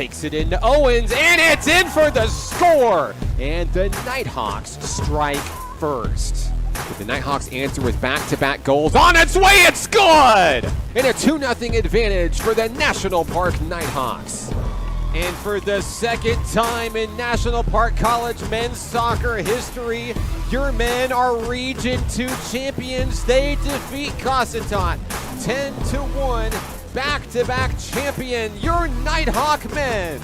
takes it into Owens, and it's in for the score! And the Nighthawks strike first. The Nighthawks answer with back-to-back goals. On its way, it's good! And a 2-0 advantage for the National Park Nighthawks. And for the second time in National Park College men's soccer history, your men are Region 2 champions. They defeat Cossatot 10-1. Back-to-back champion, your Nighthawk men.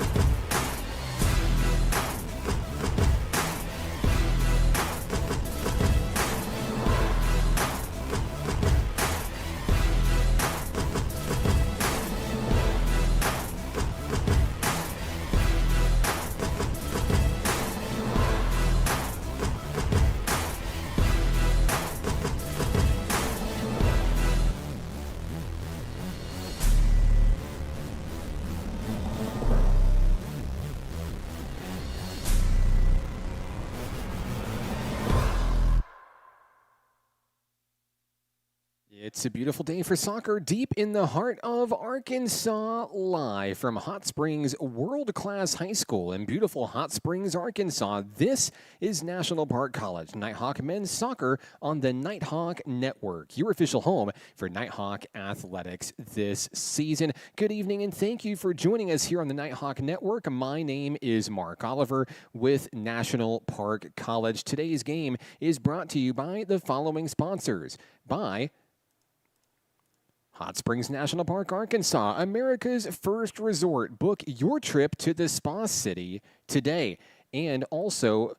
It's a beautiful day for soccer deep in the heart of Arkansas, live from Hot Springs World-Class High School in beautiful Hot Springs, Arkansas. This is National Park College Nighthawk men's soccer on the Nighthawk Network, your official home for Nighthawk athletics this season. Good evening and thank you for joining us here on the Nighthawk Network. My name is Mark Oliver with National Park College. Today's game is brought to you by the following sponsors. By Hot Springs National Park, Arkansas, America's first resort. Book your trip to the Spa City today. And also,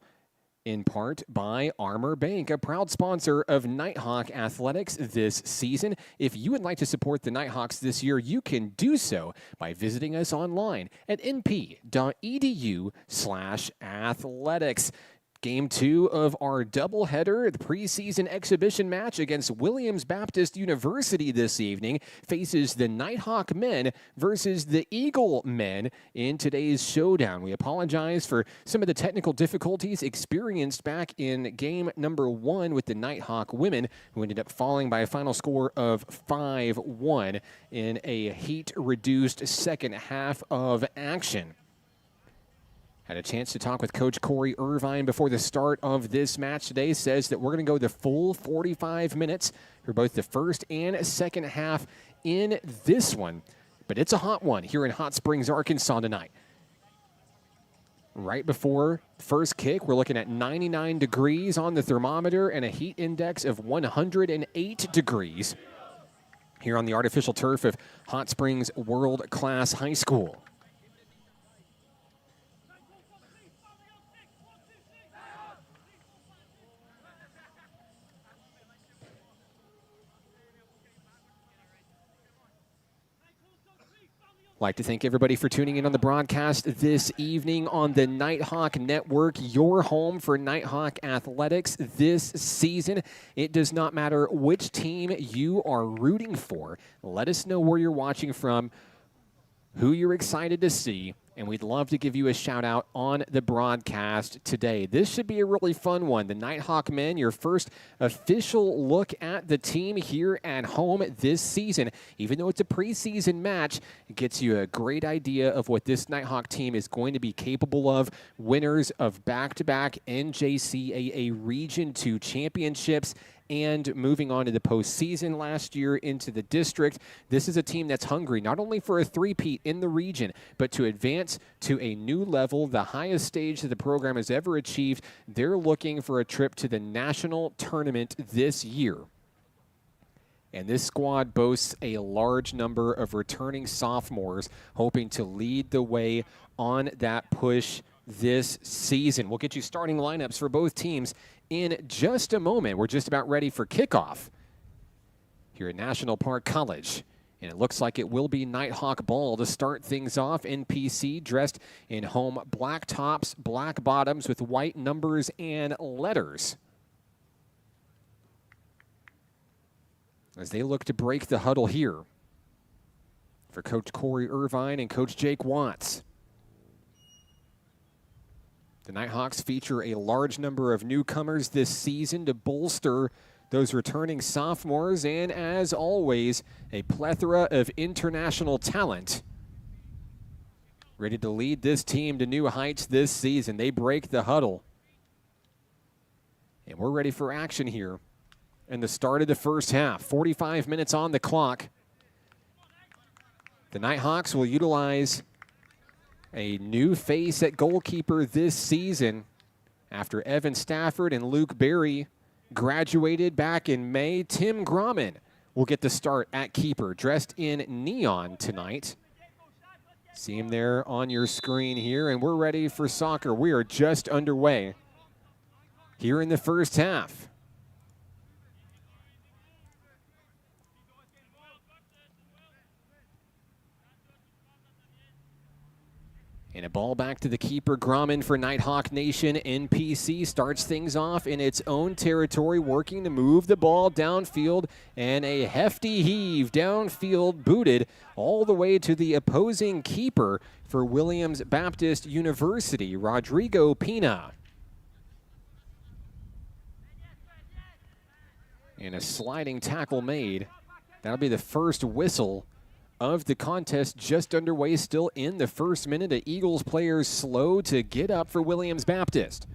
in part, by Armor Bank, a proud sponsor of Nighthawk athletics this season. If you would like to support the Nighthawks this year, you can do so by visiting us online at np.edu/athletics. Game 2 of our doubleheader, the preseason exhibition match against Williams Baptist University this evening, faces the Nighthawk men versus the Eagle men in today's showdown. We apologize for some of the technical difficulties experienced back in game number 1 with the Nighthawk women, who ended up falling by a final score of 5-1 in a heat-reduced second half of action. Had a chance to talk with Coach Corey Irvine before the start of this match today. Says that we're going to go the full 45 minutes for both the first and second half in this one. But it's a hot one here in Hot Springs, Arkansas tonight. Right before first kick, we're looking at 99 degrees on the thermometer and a heat index of 108 degrees here on the artificial turf of Hot Springs World-Class High School. Like to thank everybody for tuning in on the broadcast this evening on the Nighthawk Network, your home for Nighthawk athletics this season. It does not matter which team you are rooting for. Let us know where you're watching from, who you're excited to see, and we'd love to give you a shout out on the broadcast today. This should be a really fun one. The Nighthawk men, your first official look at the team here at home this season. Even though it's a preseason match, it gets you a great idea of what this Nighthawk team is going to be capable of. Winners of back-to-back NJCAA Region 2 championships, and moving on to the postseason last year into the district. This is a team that's hungry not only for a three-peat in the region, but to advance to a new level, the highest stage that the program has ever achieved. They're looking for a trip to the national tournament this year. And this squad boasts a large number of returning sophomores hoping to lead the way on that push this season. We'll get you starting lineups for both teams in just a moment. We're just about ready for kickoff here at National Park College. And it looks like it will be Nighthawk ball to start things off. NPC dressed in home black tops, black bottoms with white numbers and letters, as they look to break the huddle here for Coach Corey Irvine and Coach Jake Watts. The Nighthawks feature a large number of newcomers this season to bolster those returning sophomores, and as always, a plethora of international talent ready to lead this team to new heights this season. They break the huddle. And we're ready for action here in the start of the first half. 45 minutes on the clock. The Nighthawks will utilize a new face at goalkeeper this season after Evan Stafford and Luke Berry graduated back in May. Tim Grommen will get the start at keeper, dressed in neon tonight. See him there on your screen here, and we're ready for soccer. We are just underway here in the first half. And a ball back to the keeper, Grommen, for Nighthawk Nation. NPC starts things off in its own territory, working to move the ball downfield, and a hefty heave downfield, booted all the way to the opposing keeper for Williams Baptist University, Rodrigo Pina. And a sliding tackle made. That'll be the first whistle of the contest, just underway, still in the first minute. The Eagles players slow to get up for Williams Baptist.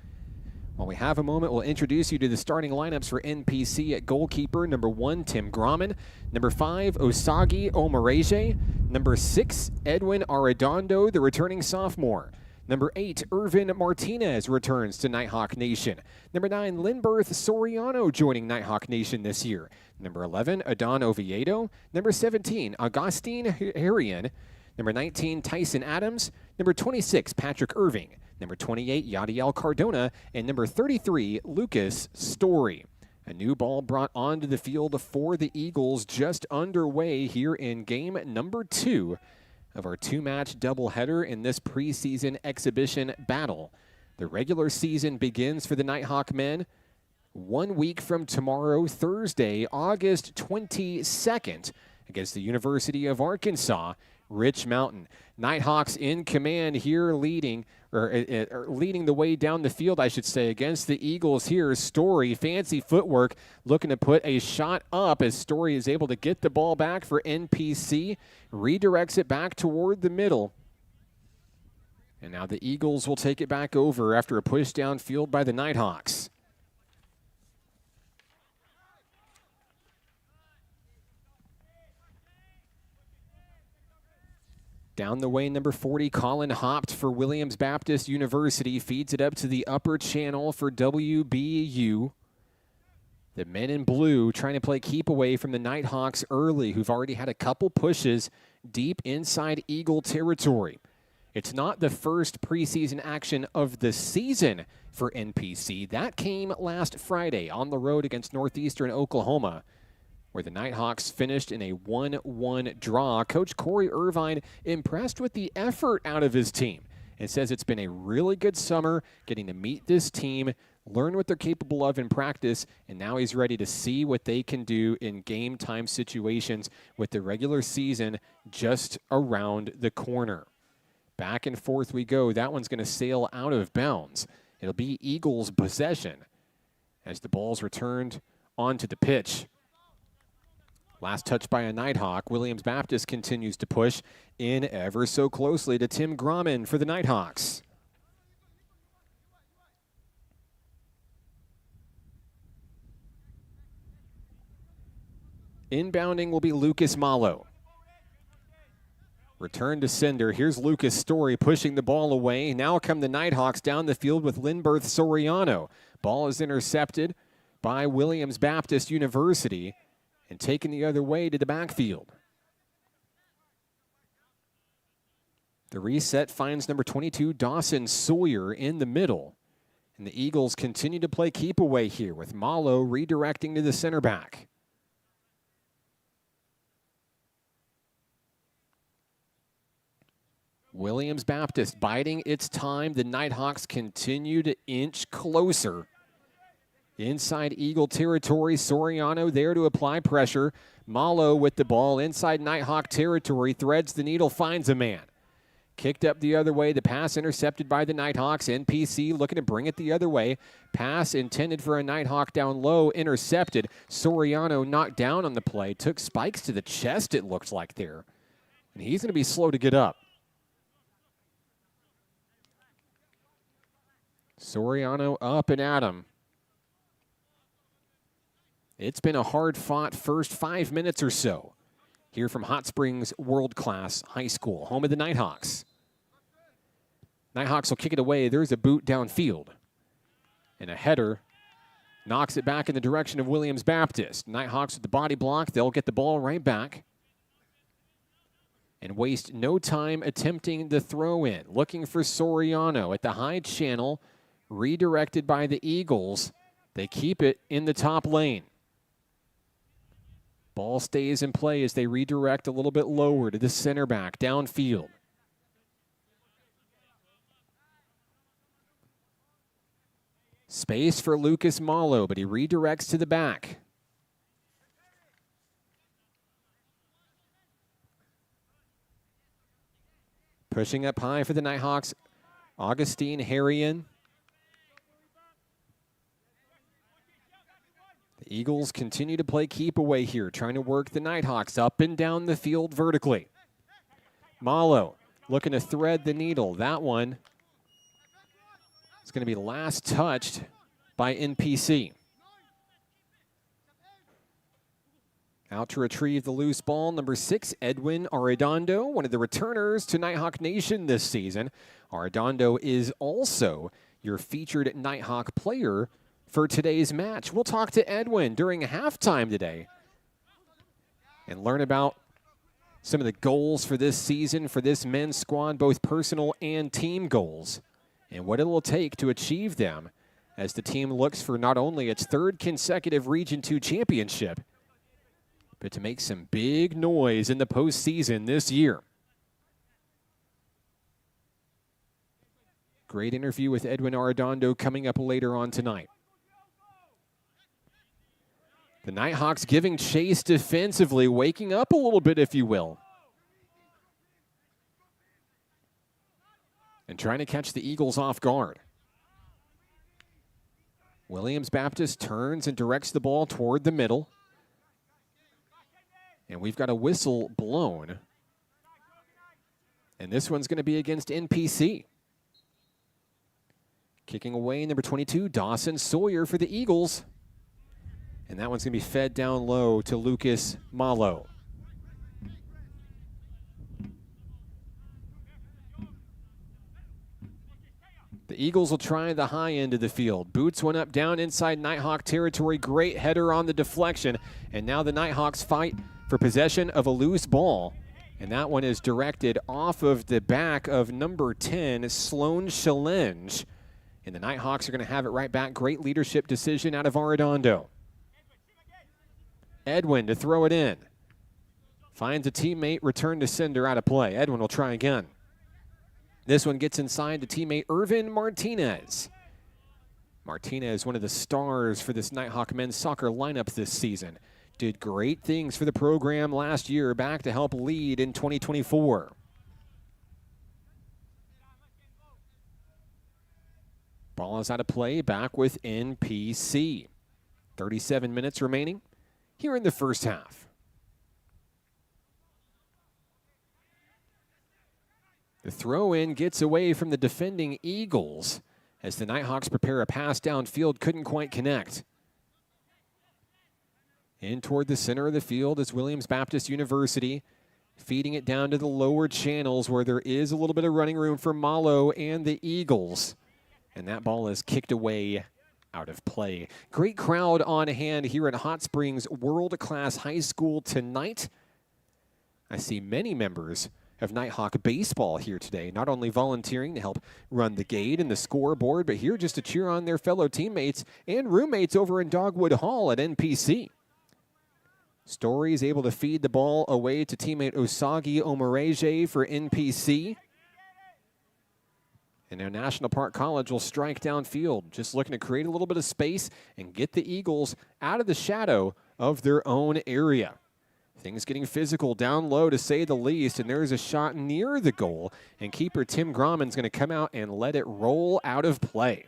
While we have a moment, we'll introduce you to the starting lineups for NPC at goalkeeper. Number 1, Tim Grommen. Number 5, Osagi Omareje. Number 6, Edwin Arredondo, the returning sophomore. Number 8, Irvin Martinez returns to Nighthawk Nation. Number 9, Linberth Soriano joining Nighthawk Nation this year. Number 11, Adon Oviedo. Number 17, Augustine Harian. Number 19, Tyson Adams. Number 26, Patrick Irving. Number 28, Yadiel Cardona. And number 33, Lucas Story. A new ball brought onto the field for the Eagles, just underway here in game number 2 of our 2-match doubleheader in this preseason exhibition battle. The regular season begins for the Nighthawk men 1 week from tomorrow, Thursday, August 22nd, against the University of Arkansas, Rich Mountain. Nighthawks in command here, leading the way down the field, I should say, against the Eagles here. Story, fancy footwork, looking to put a shot up as Story is able to get the ball back for NPC, redirects it back toward the middle. And now the Eagles will take it back over after a push downfield by the Nighthawks. Down the way, number 40, Colin Hopt for Williams Baptist University, feeds it up to the upper channel for WBU. The men in blue trying to play keep away from the Nighthawks early, who've already had a couple pushes deep inside Eagle territory. It's not the first preseason action of the season for NPC. That came last Friday on the road against Northeastern Oklahoma, where the Nighthawks finished in a 1-1 draw. Coach Corey Irvine impressed with the effort out of his team and says it's been a really good summer getting to meet this team, learn what they're capable of in practice, and now he's ready to see what they can do in game time situations with the regular season just around the corner. Back and forth we go. That one's going to sail out of bounds. It'll be Eagles' possession as the ball's returned onto the pitch. Last touch by a Nighthawk. Williams Baptist continues to push in ever so closely to Tim Grommen for the Nighthawks. Inbounding will be Lucas Malo. Return to sender. Here's Lucas Story pushing the ball away. Now come the Nighthawks down the field with Linberth Soriano. Ball is intercepted by Williams Baptist University and taken the other way to the backfield. The reset finds number 22, Dawson Sawyer, in the middle. And the Eagles continue to play keep away here with Malo redirecting to the center back. Williams Baptist biding its time. The Nighthawks continue to inch closer inside Eagle territory. Soriano there to apply pressure. Malo with the ball inside Nighthawk territory. Threads the needle, finds a man. Kicked up the other way. The pass intercepted by the Nighthawks. NPC looking to bring it the other way. Pass intended for a Nighthawk down low. Intercepted. Soriano knocked down on the play. Took spikes to the chest, it looked like there. And he's going to be slow to get up. Soriano up and at him. It's been a hard-fought first 5 minutes or so here from Hot Springs World Class High School, home of the Nighthawks. Nighthawks will kick it away. There's a boot downfield. And a header knocks it back in the direction of Williams Baptist. Nighthawks with the body block. They'll get the ball right back and waste no time attempting the throw-in. Looking for Soriano at the high channel, redirected by the Eagles. They keep it in the top lane. Ball stays in play as they redirect a little bit lower to the center back, downfield. Space for Lucas Malo, but he redirects to the back. Pushing up high for the Nighthawks, Augustine Harrion. The Eagles continue to play keep away here, trying to work the Nighthawks up and down the field vertically. Malo looking to thread the needle. That one is going to be last touched by NPC. Out to retrieve the loose ball, number 6, Edwin Arredondo, one of the returners to Nighthawk Nation this season. Arredondo is also your featured Nighthawk player for today's match. We'll talk to Edwin during halftime today and learn about some of the goals for this season for this men's squad, both personal and team goals, and what it will take to achieve them as the team looks for not only its 3rd consecutive Region 2 championship, but to make some big noise in the postseason this year. Great interview with Edwin Arredondo coming up later on tonight. The Nighthawks giving chase defensively, waking up a little bit, if you will, and trying to catch the Eagles off guard. Williams Baptist turns and directs the ball toward the middle. And we've got a whistle blown. And this one's going to be against NPC. Kicking away, number 22, Dawson Sawyer for the Eagles. And that one's going to be fed down low to Lucas Malo. The Eagles will try the high end of the field. Boots one up down inside Nighthawk territory. Great header on the deflection. And now the Nighthawks fight for possession of a loose ball. And that one is directed off of the back of number 10, Sloan Challenge. And the Nighthawks are going to have it right back. Great leadership decision out of Arredondo. Edwin to throw it in. Finds a teammate, return to sender, out of play. Edwin will try again. This one gets inside to teammate Irvin Martinez. Martinez, one of the stars for this Nighthawk men's soccer lineup this season. Did great things for the program last year, back to help lead in 2024. Ball is out of play, back with NPC. 37 minutes remaining here in the first half. The throw-in gets away from the defending Eagles as the Nighthawks prepare a pass downfield, couldn't quite connect. In toward the center of the field is Williams Baptist University, feeding it down to the lower channels where there is a little bit of running room for Malo and the Eagles. And that ball is kicked away out of play. Great crowd on hand here at Hot Springs World Class High School tonight. I see many members of Nighthawk baseball here today, not only volunteering to help run the gate and the scoreboard, but here just to cheer on their fellow teammates and roommates over in Dogwood Hall at NPC. Story is able to feed the ball away to teammate Osagi Omoreje for NPC. And now National Park College will strike downfield, just looking to create a little bit of space and get the Eagles out of the shadow of their own area. Things getting physical down low, to say the least, and there's a shot near the goal, and keeper Tim Grauman's going to come out and let it roll out of play.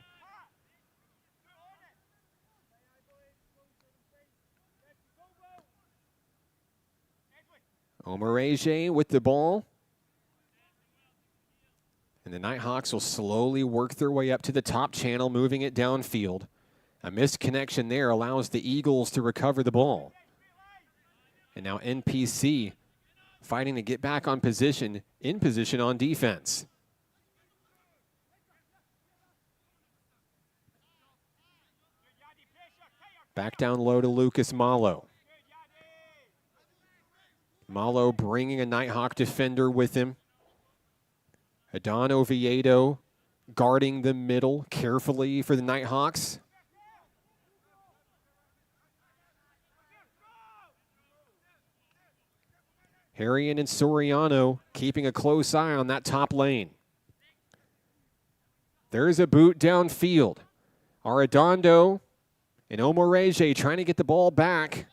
Omoreje with the ball. And the Nighthawks will slowly work their way up to the top channel, moving it downfield. A missed connection there allows the Eagles to recover the ball. And now NPC fighting to get back in position on defense. Back down low to Lucas Malo. Malo bringing a Nighthawk defender with him. Adon Oviedo guarding the middle carefully for the Nighthawks. Harrion and Soriano keeping a close eye on that top lane. There's a boot downfield. Arredondo and Omoreje trying to get the ball back.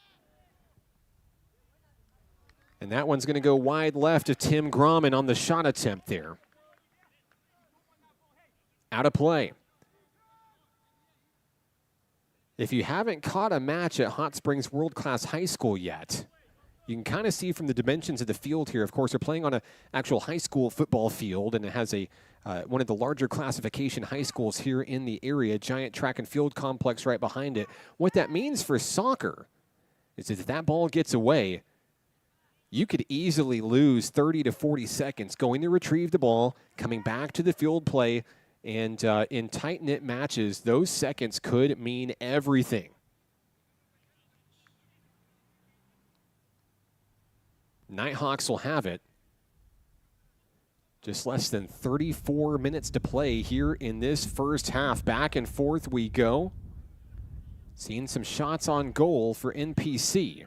And that one's going to go wide left to Tim Grommen on the shot attempt there. Out of play. If you haven't caught a match at Hot Springs World Class High School yet, you can kind of see from the dimensions of the field here. Of course, they're playing on an actual high school football field, and it has a one of the larger classification high schools here in the area, giant track and field complex right behind it. What that means for soccer is that if that ball gets away, you could easily lose 30 to 40 seconds going to retrieve the ball, coming back to the field play, and in tight-knit matches, those seconds could mean everything. Nighthawks will have it. Just less than 34 minutes to play here in this first half. Back and forth we go. Seeing some shots on goal for NPC.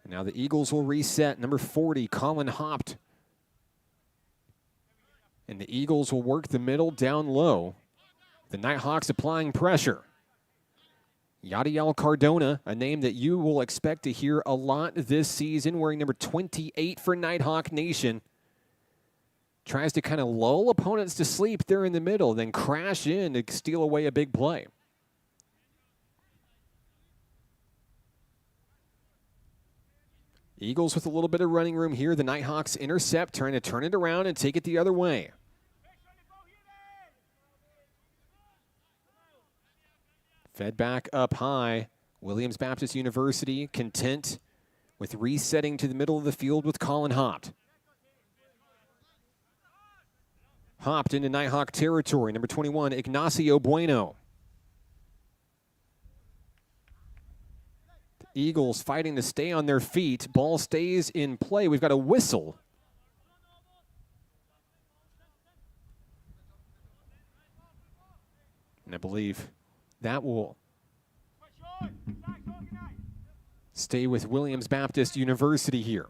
And now the Eagles will reset. Number 40, Colin Hopt. And the Eagles will work the middle down low. The Nighthawks applying pressure. Yadiel Cardona, a name that you will expect to hear a lot this season, wearing number 28 for Nighthawk Nation. Tries to kind of lull opponents to sleep there in the middle, then crash in to steal away a big play. Eagles with a little bit of running room here. The Nighthawks intercept, trying to turn it around and take it the other way. Fed back up high. Williams Baptist University content with resetting to the middle of the field with Colin Hopt. Hopt into Nighthawk territory. Number 21, Ignacio Bueno. The Eagles fighting to stay on their feet. Ball stays in play. We've got a whistle. And I believe that will stay with Williams Baptist University here.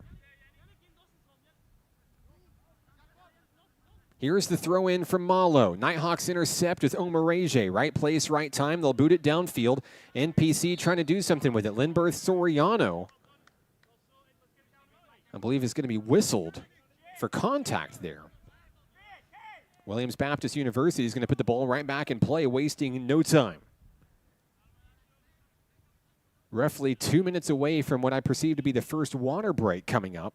Here's the throw in from Malo. Nighthawks intercept with Omoreje. Right place, right time. They'll boot it downfield. NPC trying to do something with it. Linberth Soriano, I believe, is going to be whistled for contact there. Williams Baptist University is going to put the ball right back in play, wasting no time. Roughly 2 minutes away from what I perceive to be the first water break coming up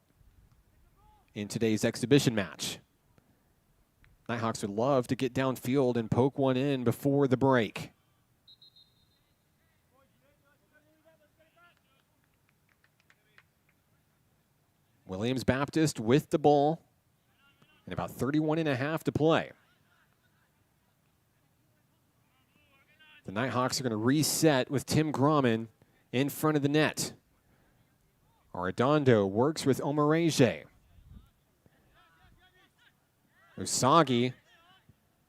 in today's exhibition match. Nighthawks would love to get downfield and poke one in before the break. Williams Baptist with the ball and about 31 and a half to play. The Nighthawks are going to reset with Tim Grommen in front of the net. Arredondo works with Omoreje. Usagi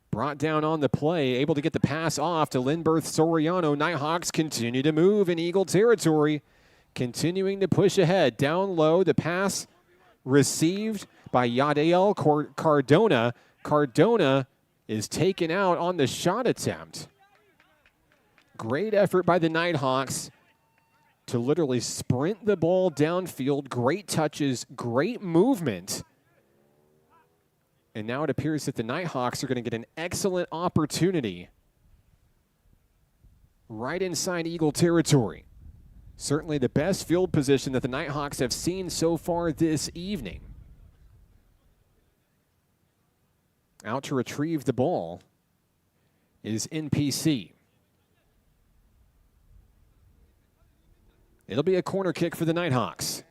brought down on the play, able to get the pass off to Linberth Soriano. Nighthawks continue to move in Eagle territory, continuing to push ahead. Down low, the pass received by Yadiel Cardona. Cardona is taken out on the shot attempt. Great effort by the Nighthawks to literally sprint the ball downfield. Great touches, great movement. And now it appears that the Nighthawks are going to get an excellent opportunity right inside Eagle territory. Certainly the best field position that the Nighthawks have seen so far this evening. Out to retrieve the ball is NPC. It'll be a corner kick for the Nighthawks.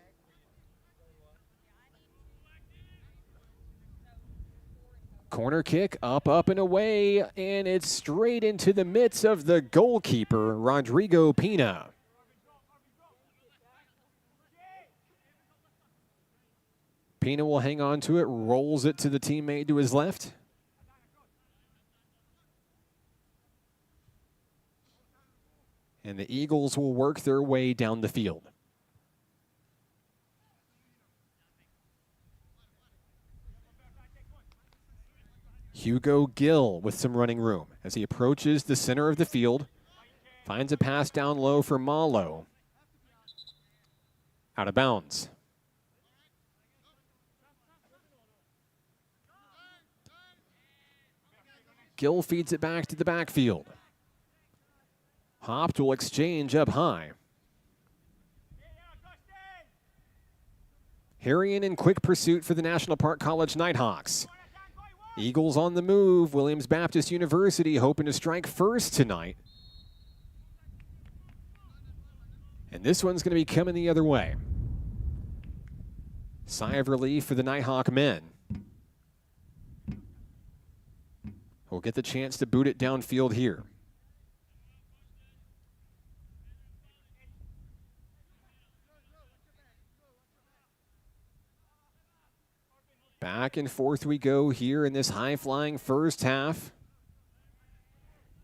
Corner kick, up, and away, and it's straight into the midst of the goalkeeper, Rodrigo Pina. Pina will hang on to it, rolls it to the teammate to his left. And the Eagles will work their way down the field. Hugo Gill with some running room as he approaches the center of the field. Finds a pass down low for Malo. Out of bounds. Gill feeds it back to the backfield. Hopt will exchange up high. Harrion in quick pursuit for the National Park College Nighthawks. Eagles on the move. Williams Baptist University hoping to strike first tonight. And this one's going to be coming the other way. Sigh of relief for the Nighthawk men. We'll get the chance to boot it downfield here. Back and forth we go here in this high-flying first half.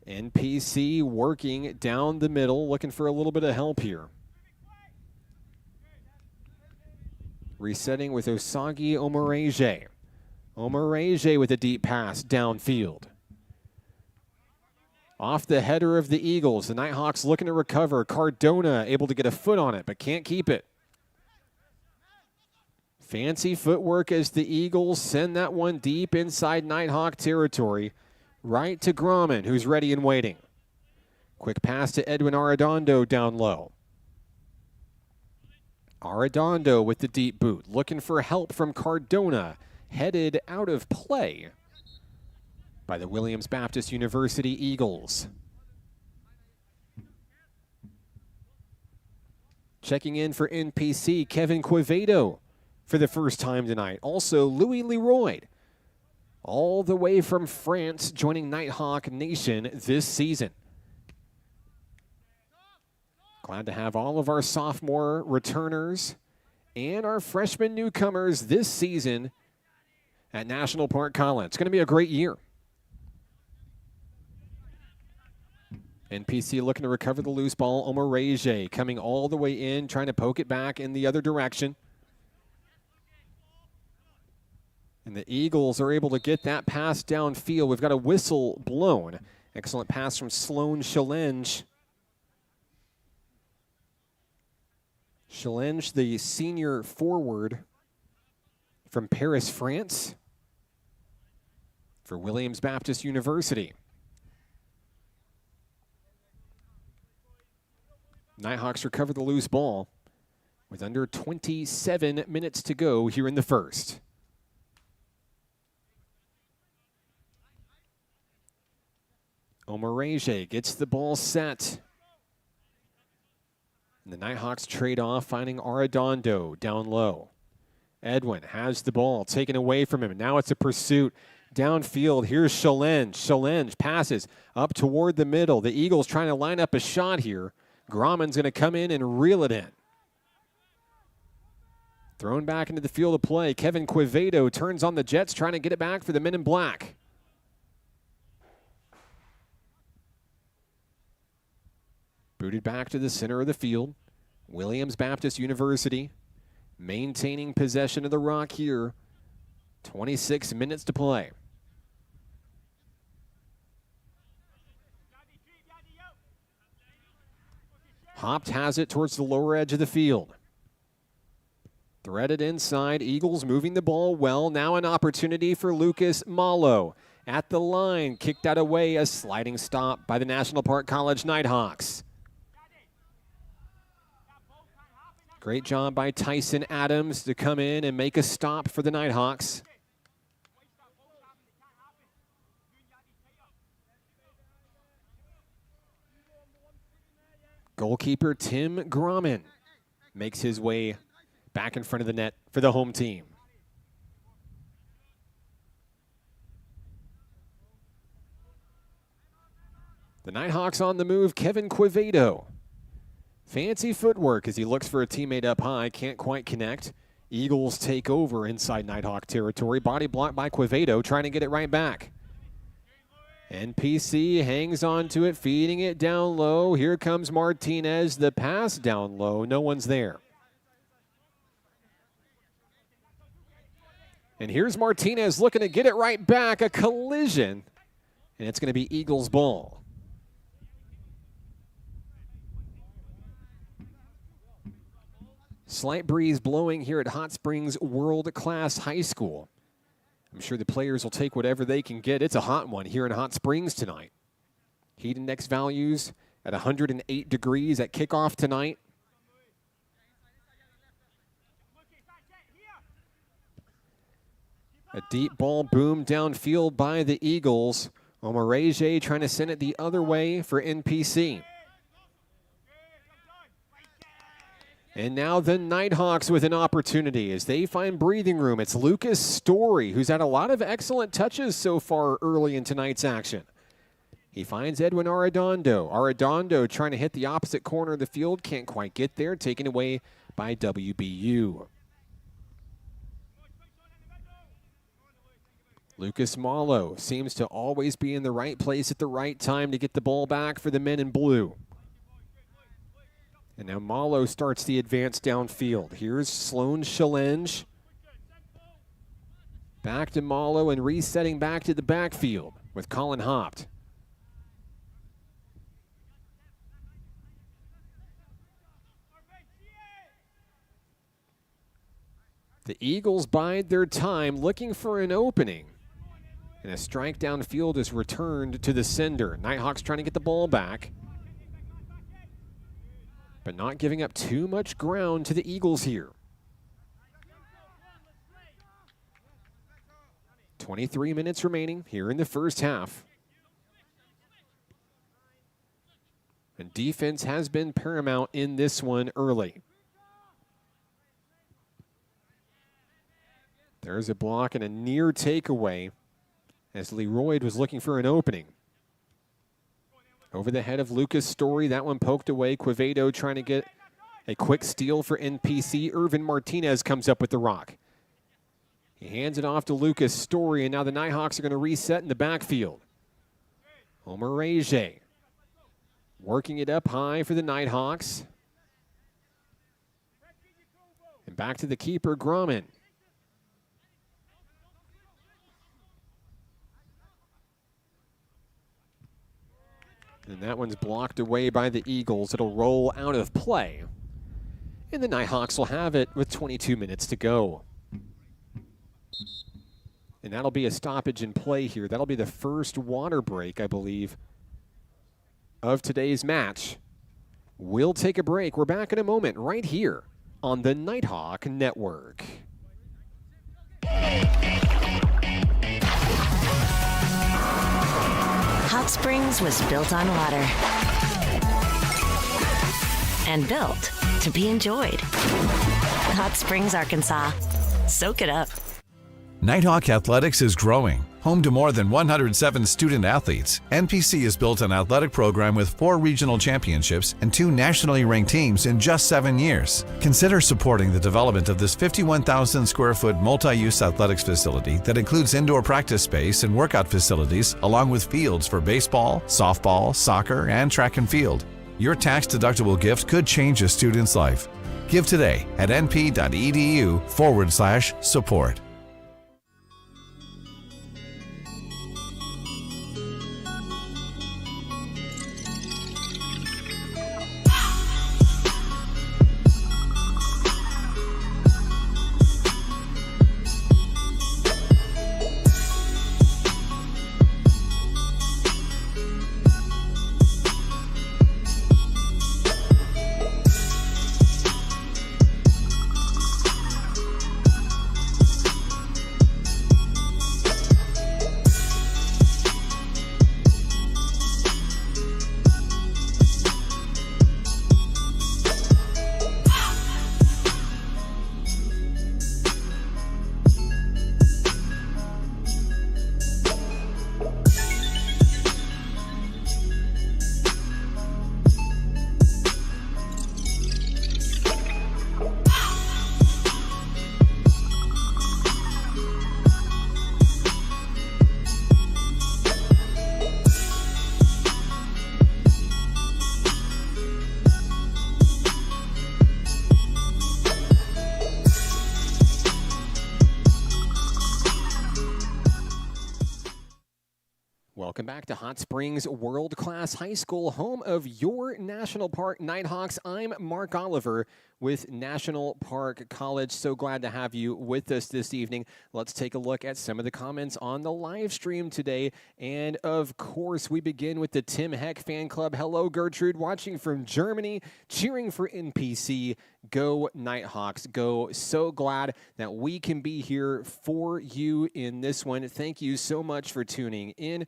NPC working down the middle, looking for a little bit of help here. Resetting with Osagi Omoreje. Omoreje with a deep pass downfield. Off the header of the Eagles. The Nighthawks looking to recover. Cardona able to get a foot on it, but can't keep it. Fancy footwork as the Eagles send that one deep inside Nighthawk territory. Right to Grauman, who's ready and waiting. Quick pass to Edwin Arredondo down low. Arredondo with the deep boot. Looking for help from Cardona. Headed out of play by the Williams Baptist University Eagles. Checking in for NPC, Kevin Quevedo for the first time tonight. Also, Louis Leroy, all the way from France, joining Nighthawk Nation this season. Glad to have all of our sophomore returners and our freshman newcomers this season at National Park College. It's going to be a great year. NPC looking to recover the loose ball. Omoreje coming all the way in, trying to poke it back in the other direction. And the Eagles are able to get that pass downfield. We've got a whistle blown. Excellent pass from Sloan Challenge. Challenge, the senior forward from Paris, France, for Williams Baptist University. Nighthawks recover the loose ball with under 27 minutes to go here in the first. Omoreje gets the ball set. And the Nighthawks trade off, finding Arredondo down low. Edwin has the ball taken away from him. Now it's a pursuit downfield. Here's Challenge. Challenge passes up toward the middle. The Eagles trying to line up a shot here. Grauman's going to come in and reel it in. Thrown back into the field of play. Kevin Quevedo turns on the Jets, trying to get it back for the men in black. Booted back to the center of the field. Williams Baptist University maintaining possession of the rock here. 26 minutes to play. Hopt has it towards the lower edge of the field. Threaded inside. Eagles moving the ball well. Now an opportunity for Lucas Malo. At the line, kicked out away. A sliding stop by the National Park College Nighthawks. Great job by Tyson Adams to come in and make a stop for the Nighthawks. Goalkeeper Tim Grommen makes his way back in front of the net for the home team. The Nighthawks on the move, Kevin Quevedo. Fancy footwork as he looks for a teammate up high, can't quite connect. Eagles take over inside Nighthawk territory. Body blocked by Quevedo, trying to get it right back. NPC hangs on to it, feeding it down low. Here comes Martinez, the pass down low. No one's there. And here's Martinez looking to get it right back. A collision. And it's going to be Eagles ball. Slight breeze blowing here at Hot Springs World Class High School. I'm sure the players will take whatever they can get. It's a hot one here in Hot Springs tonight. Heat index values at 108 degrees at kickoff tonight. A deep ball boomed downfield by the Eagles. Omarege trying to send it the other way for NPC. And now the Nighthawks with an opportunity as they find breathing room. It's Lucas Story, who's had a lot of excellent touches so far early in tonight's action. He finds Edwin Arredondo. Arredondo trying to hit the opposite corner of the field. Can't quite get there. Taken away by WBU. Lucas Malo seems to always be in the right place at the right time to get the ball back for the men in blue. And now Malo starts the advance downfield. Here's Sloan Challenge. Back to Malo and resetting back to the backfield with Colin Hopt. The Eagles bide their time looking for an opening. And a strike downfield is returned to the sender. Nighthawks trying to get the ball back, but not giving up too much ground to the Eagles here. 23 minutes remaining here in the first half. And defense has been paramount in this one early. There's a block and a near takeaway as Leroy was looking for an opening. Over the head of Lucas Story, that one poked away. Quevedo trying to get a quick steal for NPC. Irvin Martinez comes up with the rock. He hands it off to Lucas Story, and now the Nighthawks are going to reset in the backfield. Omarege working it up high for the Nighthawks. And back to the keeper, Grommen. And that one's blocked away by the Eagles. It'll roll out of play. And the Nighthawks will have it with 22 minutes to go. And that'll be a stoppage in play here. That'll be the first water break, I believe, of today's match. We'll take a break. We're back in a moment right here on the Nighthawk Network. Hot Springs was built on water and built to be enjoyed. Hot Springs, Arkansas. Soak it up. Nighthawk Athletics is growing. Home to more than 107 student athletes, NPC has built an athletic program with 4 regional championships and 2 nationally ranked teams in just 7 years. Consider supporting the development of this 51,000 square foot multi-use athletics facility that includes indoor practice space and workout facilities, along with fields for baseball, softball, soccer, and track and field. Your tax-deductible gift could change a student's life. Give today at np.edu/support. Welcome back to Hot Springs World Class High School, home of your National Park Nighthawks. I'm Mark Oliver with National Park College. So glad to have you with us this evening. Let's take a look at some of the comments on the live stream today. And of course, we begin with the Tim Heck fan club. Hello, Gertrude, watching from Germany, cheering for NPC. Go Nighthawks, go. So glad that we can be here for you in this one. Thank you so much for tuning in.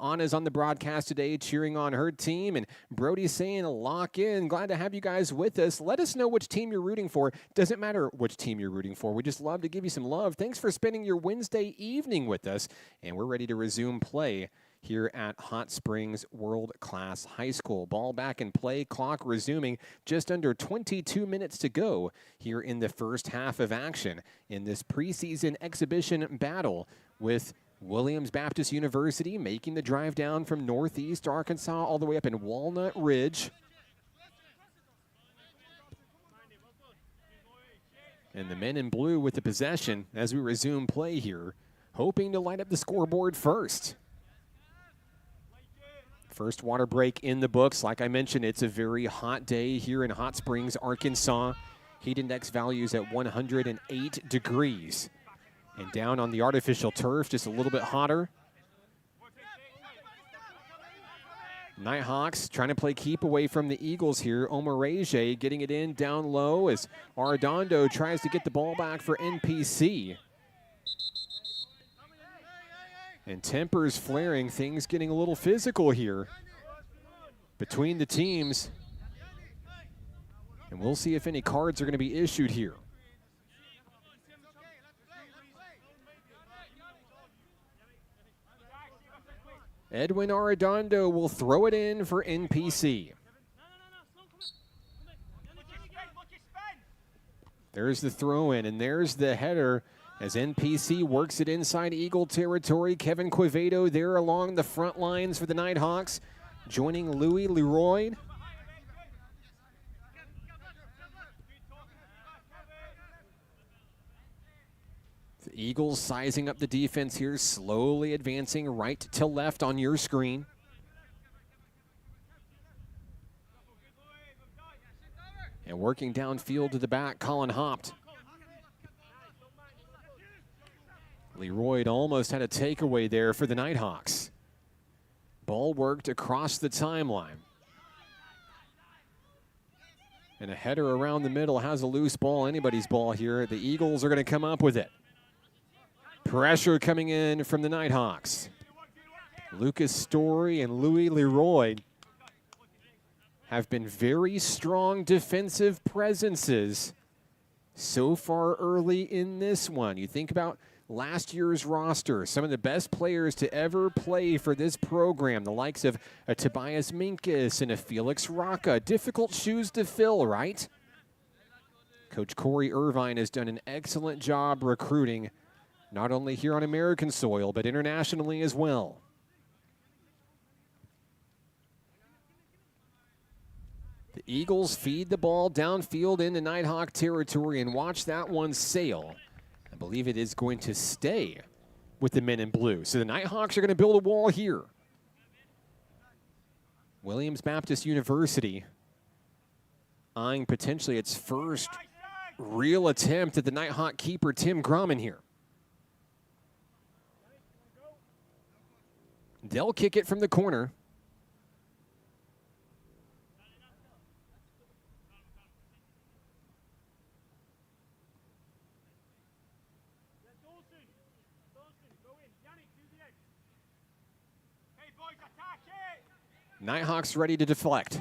Anna's on the broadcast today, cheering on her team, and Brody's saying lock in. Glad to have you guys with us. Let us know which team you're rooting for. Doesn't matter which team you're rooting for. We just love to give you some love. Thanks for spending your Wednesday evening with us, and we're ready to resume play here at Hot Springs World Class High School. Ball back in play, clock resuming, just under 22 minutes to go here in the first half of action in this preseason exhibition battle with Williams Baptist University making the drive down from Northeast Arkansas all the way up in Walnut Ridge. And the men in blue with the possession as we resume play here, hoping to light up the scoreboard first. First water break in the books. Like I mentioned, it's a very hot day here in Hot Springs, Arkansas. Heat index values at 108 degrees. And down on the artificial turf, just a little bit hotter. Nighthawks trying to play keep away from the Eagles here. Omareje getting it in down low as Arredondo tries to get the ball back for NPC. And tempers flaring, things getting a little physical here between the teams. And we'll see if any cards are going to be issued here. Edwin Arredondo will throw it in for NPC. There's the throw in, and there's the header as NPC works it inside Eagle territory. Kevin Quevedo there along the front lines for the Nighthawks, joining Louis Leroy. The Eagles sizing up the defense here, slowly advancing right to left on your screen. And working downfield to the back, Colin Hopt. Leroy almost had a takeaway there for the Nighthawks. Ball worked across the timeline. And a header around the middle has a loose ball, anybody's ball here. The Eagles are going to come up with it. Pressure coming in from the Nighthawks. Lucas Story and Louis Leroy have been very strong defensive presences so far early in this one. You think about last year's roster, some of the best players to ever play for this program, the likes of a Tobias Minkus and a Felix Rocca. Difficult shoes to fill, right? Coach Corey Irvine has done an excellent job recruiting, not only here on American soil, but internationally as well. The Eagles feed the ball downfield into Nighthawk territory and watch that one sail. I believe it is going to stay with the men in blue. So the Nighthawks are going to build a wall here. Williams Baptist University eyeing potentially its first real attempt at the Nighthawk keeper, Tim Grumman here. They'll kick it from the corner. Nighthawks ready to deflect.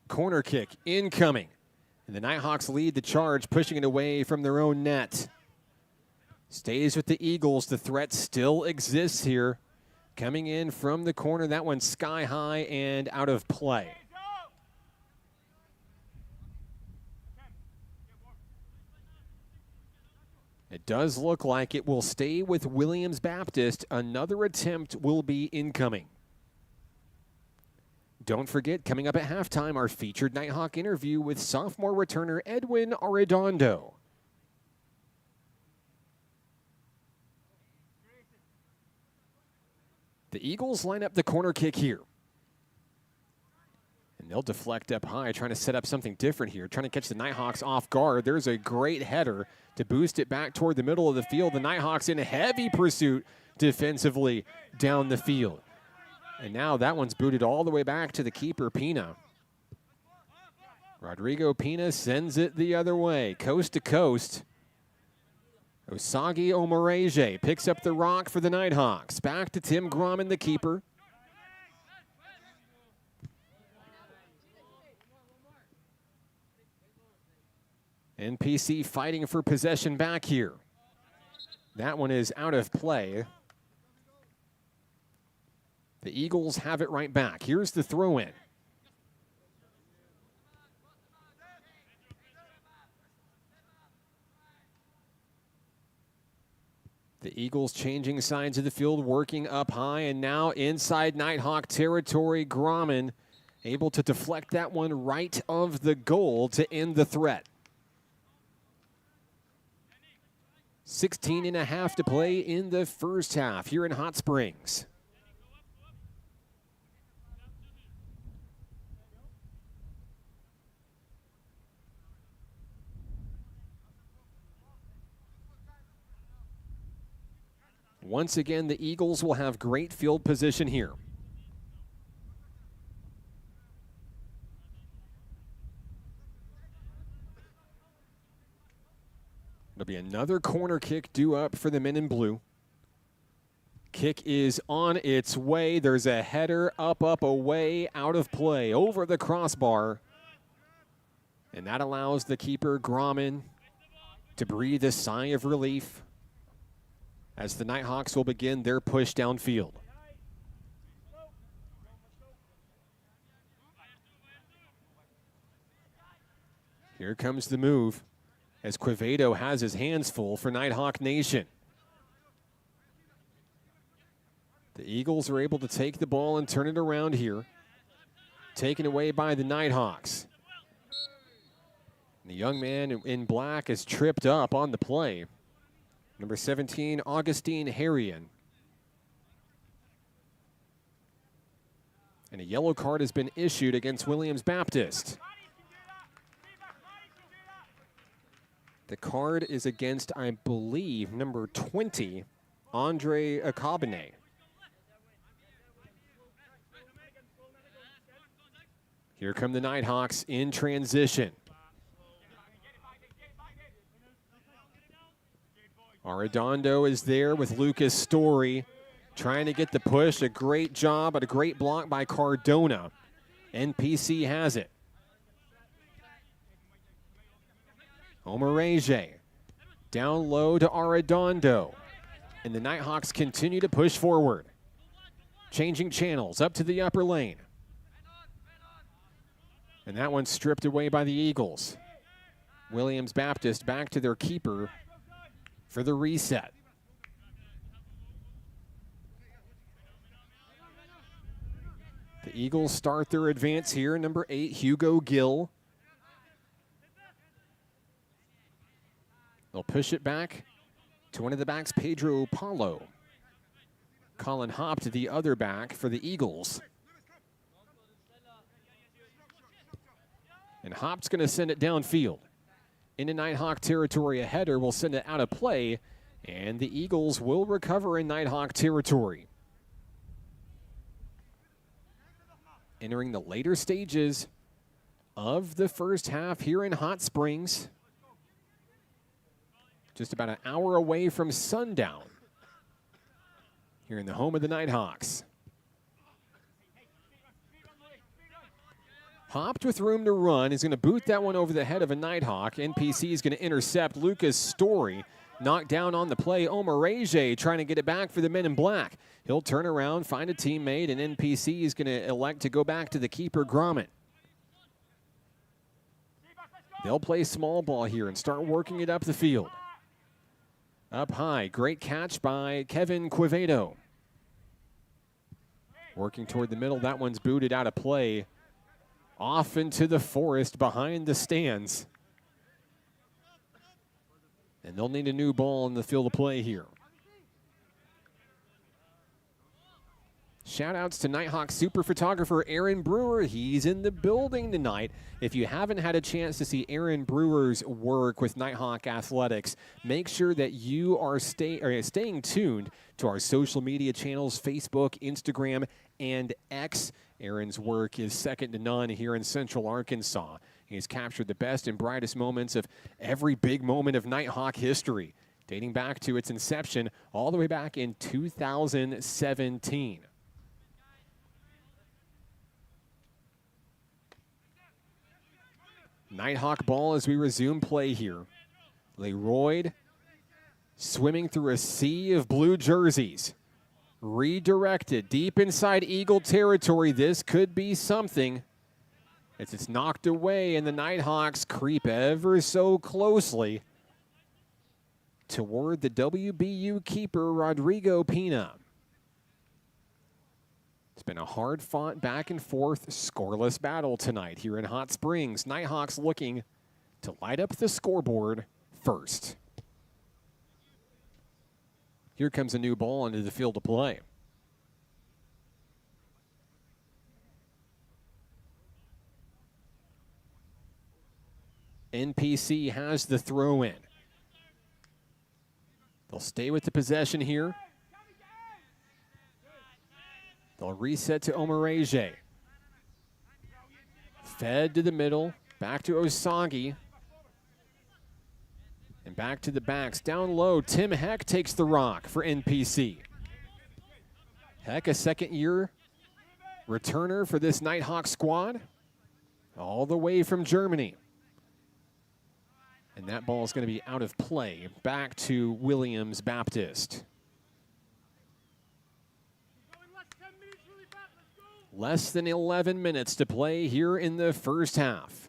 Corner kick incoming. And the Nighthawks lead the charge, pushing it away from their own net. Stays with the Eagles. The threat still exists here. Coming in from the corner. That one sky high and out of play. It does look like it will stay with Williams Baptist. Another attempt will be incoming. Don't forget, coming up at halftime, our featured Nighthawk interview with sophomore returner Edwin Arredondo. The Eagles line up the corner kick here. And they'll deflect up high, trying to set up something different here, trying to catch the Nighthawks off guard. There's a great header to boost it back toward the middle of the field. The Nighthawks in heavy pursuit defensively down the field. And now that one's booted all the way back to the keeper, Pina. Rodrigo Pina sends it the other way, coast to coast. Osagi Omoreje picks up the rock for the Nighthawks. Back to Tim Grommen, the keeper. NPC fighting for possession back here. That one is out of play. The Eagles have it right back. Here's the throw-in. The Eagles changing sides of the field, working up high, and now inside Nighthawk territory. Grommen able to deflect that one right of the goal to end the threat. 16.5 to play in the first half here in Hot Springs. Once again, the Eagles will have great field position here. There'll be another corner kick due up for the men in blue. Kick is on its way. There's a header up, away, out of play, over the crossbar. And that allows the keeper, Grommen, to breathe a sigh of relief as the Nighthawks will begin their push downfield. Here comes the move as Quevedo has his hands full for Nighthawk Nation. The Eagles are able to take the ball and turn it around here. Taken away by the Nighthawks. The young man in black is tripped up on the play. Number 17, Augustine Harrion. And a yellow card has been issued against Williams Baptist. The card is against, I believe, number 20, Andre Akabane. Here come the Nighthawks in transition. Arredondo is there with Lucas Story, trying to get the push. A great job, but a great block by Cardona. NPC has it. Omoreje down low to Arredondo. And the Nighthawks continue to push forward. Changing channels up to the upper lane. And that one's stripped away by the Eagles. Williams Baptist back to their keeper for the reset. The Eagles start their advance here. Number 8, Hugo Gill. They'll push it back to one of the backs, Pedro Paulo. Colin Hopp to the other back for the Eagles. And Hopp's going to send it downfield. Into Nighthawk territory, a header will send it out of play, and the Eagles will recover in Nighthawk territory. Entering the later stages of the first half here in Hot Springs. Just about an hour away from sundown here in the home of the Nighthawks. Hopped with room to run. He's going to boot that one over the head of a Nighthawk. NPC is going to intercept Lucas Story. Knocked down on the play. Omoreje trying to get it back for the men in black. He'll turn around, find a teammate, and NPC is going to elect to go back to the keeper, Grommen. They'll play small ball here and start working it up the field. Up high. Great catch by Kevin Quevedo. Working toward the middle. That one's booted out of play. Off into the forest behind the stands. And they'll need a new ball in the field of play here. Shout-outs to Nighthawk super photographer Aaron Brewer. He's in the building tonight. If you haven't had a chance to see Aaron Brewer's work with Nighthawk Athletics, make sure that you are staying tuned to our social media channels, Facebook, Instagram, and X. Aaron's work is second to none here in Central Arkansas. He's captured the best and brightest moments of every big moment of Nighthawk history, dating back to its inception all the way back in 2017. Nighthawk ball as we resume play here. Leroy swimming through a sea of blue jerseys. Redirected deep inside Eagle territory. This could be something. As it's knocked away and the Nighthawks creep ever so closely toward the WBU keeper, Rodrigo Pina. It's been a hard-fought back-and-forth, scoreless battle tonight here in Hot Springs. Nighthawks looking to light up the scoreboard first. Here comes a new ball into the field of play. NPC has the throw-in. They'll stay with the possession here. They'll reset to Omareje. Fed to the middle, back to Osagi. And back to the backs. Down low, Tim Heck takes the rock for NPC. Heck, a second-year returner for this Nighthawk squad, all the way from Germany. And that ball is going to be out of play. Back to Williams Baptist. Less than 11 minutes to play here in the first half.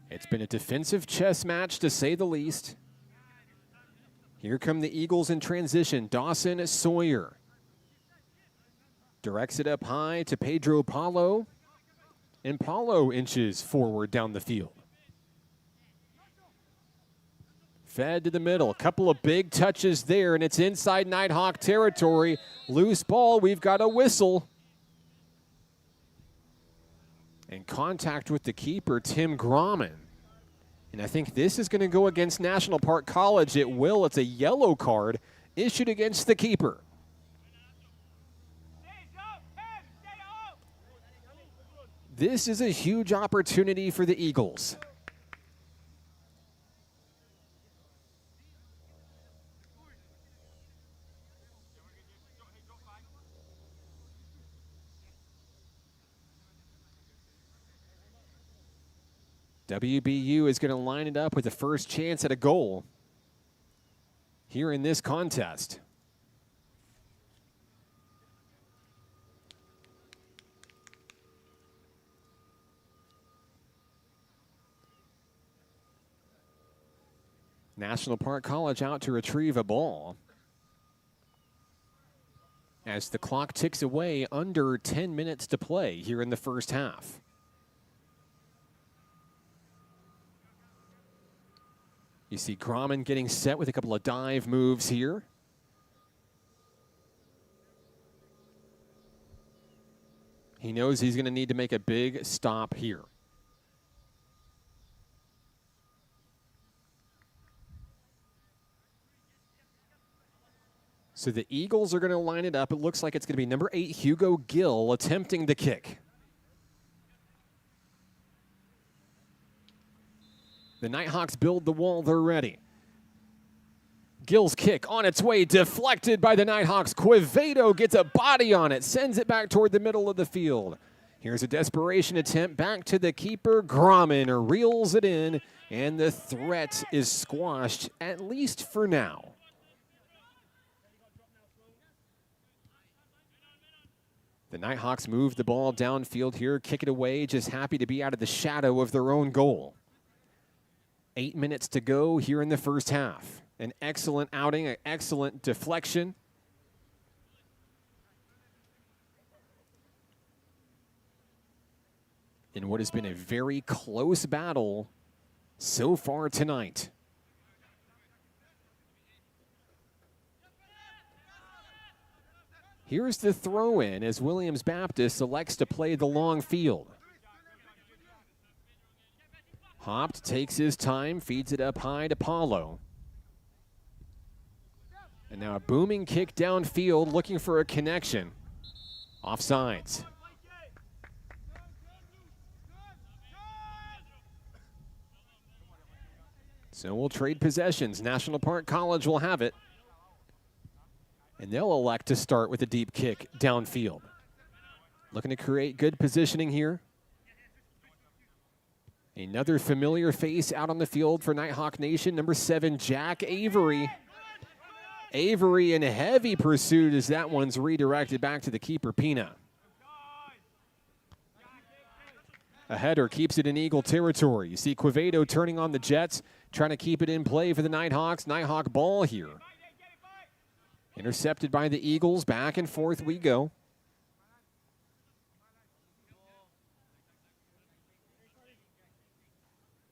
It's been a defensive chess match, to say the least. Here come the Eagles in transition. Dawson Sawyer directs it up high to Pedro Paulo. And Paulo inches forward down the field. Fed to the middle. A couple of big touches there, and it's inside Nighthawk territory. Loose ball. We've got a whistle. And contact with the keeper, Tim Grauman. And I think this is going to go against National Park College. It will. It's a yellow card issued against the keeper. This is a huge opportunity for the Eagles. WBU is going to line it up with the first chance at a goal here in this contest. National Park College out to retrieve a ball as the clock ticks away, under 10 minutes to play here in the first half. You see Grauman getting set with a couple of dive moves here. He knows he's going to need to make a big stop here. So the Eagles are going to line it up. It looks like it's going to be number 8, Hugo Gill, attempting the kick. The Nighthawks build the wall. They're ready. Gill's kick on its way, deflected by the Nighthawks. Quevedo gets a body on it, sends it back toward the middle of the field. Here's a desperation attempt back to the keeper. Grauman reels it in, and the threat is squashed, at least for now. The Nighthawks move the ball downfield here, kick it away, just happy to be out of the shadow of their own goal. 8 minutes to go here in the first half. An excellent outing, an excellent deflection. In what has been a very close battle so far tonight. Here's the throw in as Williams Baptist selects to play the long field. Hopped takes his time, feeds it up high to Paulo. And now a booming kick downfield looking for a connection. Offsides. So we'll trade possessions. National Park College will have it. And they'll elect to start with a deep kick downfield. Looking to create good positioning here. Another familiar face out on the field for Nighthawk Nation, number 7, Jack Avery. Avery in heavy pursuit as that one's redirected back to the keeper, Pina. A header keeps it in Eagle territory. You see Quevedo turning on the Jets, trying to keep it in play for the Nighthawks. Nighthawk ball here. Intercepted by the Eagles. Back and forth we go.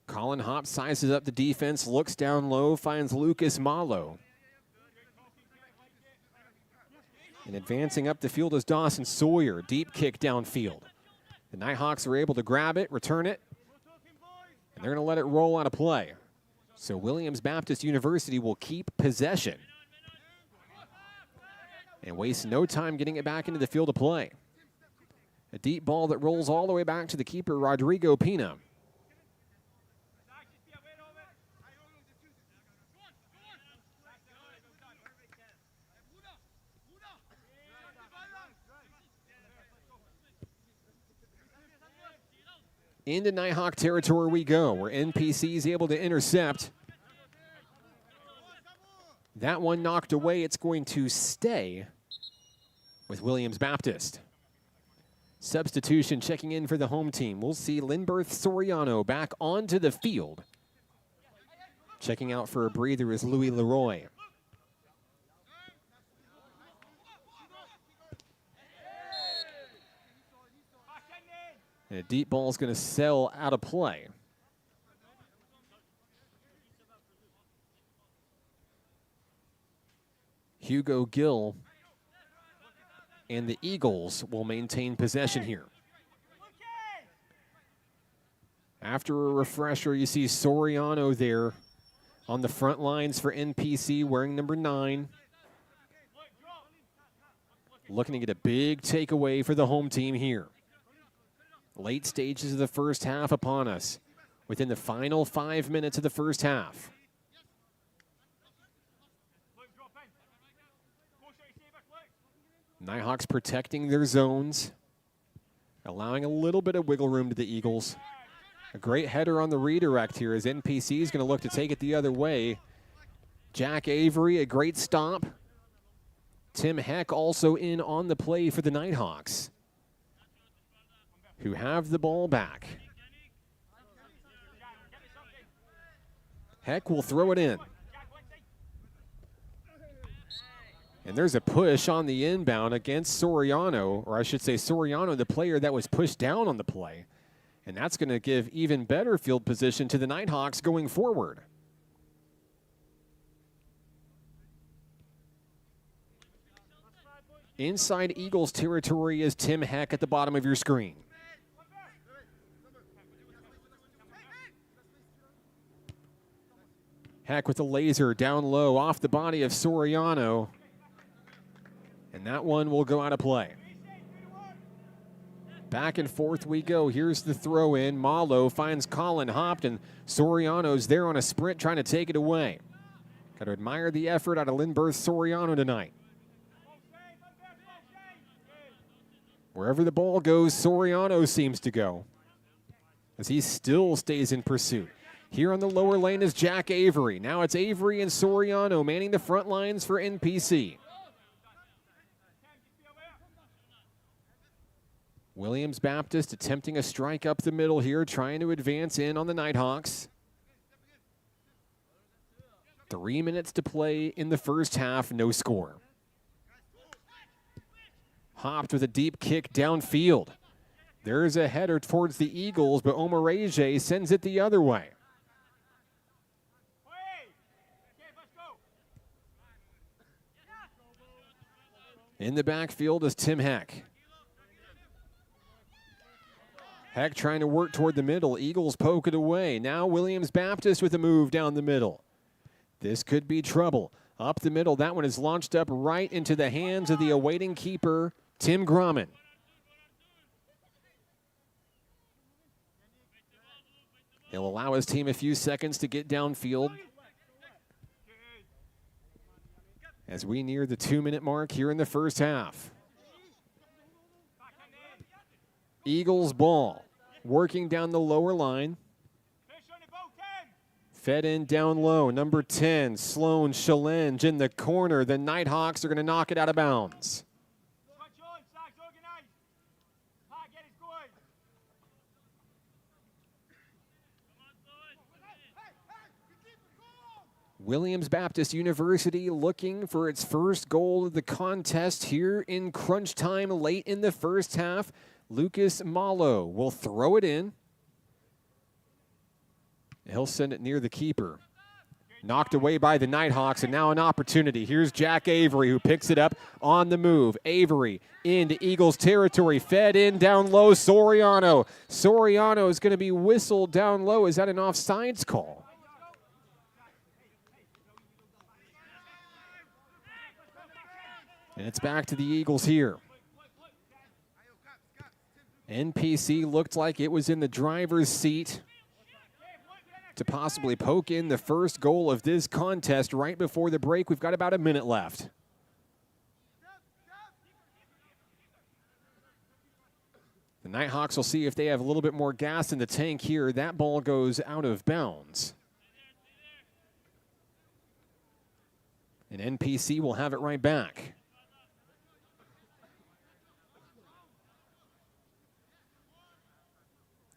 Colin Hopp sizes up the defense, looks down low, finds Lucas Malo. And advancing up the field is Dawson Sawyer. Deep kick downfield. The Nighthawks are able to grab it, return it, and they're going to let it roll out of play. So Williams Baptist University will keep possession and waste no time getting it back into the field of play. A deep ball that rolls all the way back to the keeper, Rodrigo Pina. Into Nighthawk territory we go, where NPC is able to intercept. That one knocked away. It's going to stay with Williams Baptist. Substitution checking in for the home team. We'll see Lindberth Soriano back onto the field. Checking out for a breather is Louis Leroy. And a deep ball is going to sail out of play. Hugo Gill and the Eagles will maintain possession here. After a refresher, you see Soriano there on the front lines for NPC wearing number 9. Looking to get a big takeaway for the home team here. Late stages of the first half upon us. Within the final 5 minutes of the first half. Nighthawks protecting their zones. Allowing a little bit of wiggle room to the Eagles. A great header on the redirect here as NPC is going to look to take it the other way. Jack Avery, a great stop. Tim Heck also in on the play for the Nighthawks, who have the ball back. Heck will throw it in. And there's a push on the inbound against Soriano, or I should say Soriano, the player that was pushed down on the play. And that's going to give even better field position to the Nighthawks going forward. Inside Eagles territory is Tim Heck at the bottom of your screen. Heck with a laser down low off the body of Soriano. And that one will go out of play. Back and forth we go. Here's the throw in. Malo finds Colin Hopt, and Soriano's there on a sprint trying to take it away. Got to admire the effort out of Lindberth Soriano tonight. Wherever the ball goes, Soriano seems to go, as he still stays in pursuit. Here on the lower lane is Jack Avery. Now it's Avery and Soriano manning the front lines for NPC. Williams Baptist attempting a strike up the middle here, trying to advance in on the Nighthawks. 3 minutes to play in the first half, no score. Hopped with a deep kick downfield. There's a header towards the Eagles, but Omareje sends it the other way. In the backfield is Tim Heck. Heck trying to work toward the middle. Eagles poke it away. Now Williams Baptist with a move down the middle. This could be trouble. Up the middle, that one is launched up right into the hands of the awaiting keeper, Tim Grommen. He'll allow his team a few seconds to get downfield as we near the 2-minute mark here in the first half. Eagles ball, working down the lower line. Fed in down low, number 10, Sloan Challenge in the corner. The Nighthawks are going to knock it out of bounds. Williams Baptist University looking for its first goal of the contest here in crunch time late in the first half. Lucas Malo will throw it in. He'll send it near the keeper. Knocked away by the Nighthawks, and now an opportunity. Here's Jack Avery, who picks it up on the move. Avery into Eagles territory, fed in down low, Soriano. Soriano is going to be whistled down low. Is that an offsides call? And it's back to the Eagles here. NPC looked like it was in the driver's seat to possibly poke in the first goal of this contest right before the break. We've got about a minute left. The Nighthawks will see if they have a little bit more gas in the tank here. That ball goes out of bounds. And NPC will have it right back.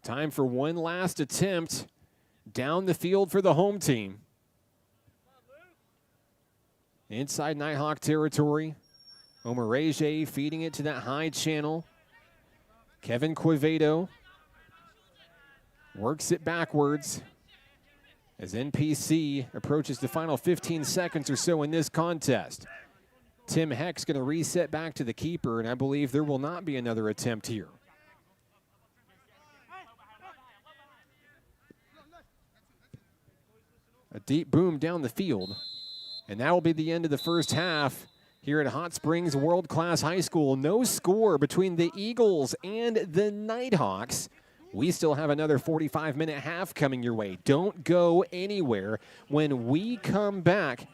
Time for one last attempt down the field for the home team. Inside Nighthawk territory. Omarege feeding it to that high channel. Kevin Quevedo works it backwards as NPC approaches the final 15 seconds or so in this contest. Tim Heck's going to reset back to the keeper, and I believe there will not be another attempt here. A deep boom down the field, and that will be the end of the first half here at Hot Springs World Class High School. No score between the Eagles and the Nighthawks. We still have another 45-minute half coming your way. Don't go anywhere. When we come back,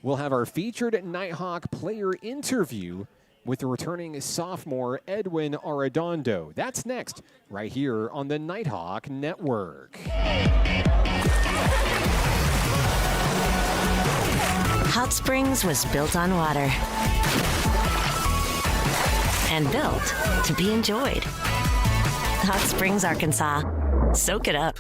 we'll have our featured Nighthawk player interview with the returning sophomore Edwin Arredondo. That's next, right here on the Nighthawk Network. Hot Springs was built on water and built to be enjoyed. Hot Springs, Arkansas. Soak it up.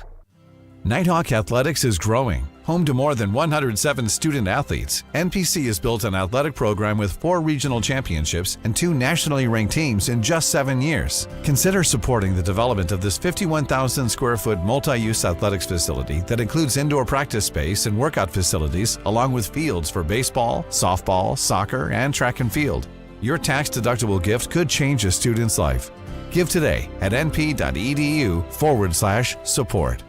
Nighthawk Athletics is growing. Home to more than 107 student athletes, NPC has built an athletic program with 4 regional championships and 2 nationally ranked teams in just 7 years. Consider supporting the development of this 51,000 square foot multi-use athletics facility that includes indoor practice space and workout facilities, along with fields for baseball, softball, soccer, and track and field. Your tax-deductible gift could change a student's life. Give today at np.edu/support.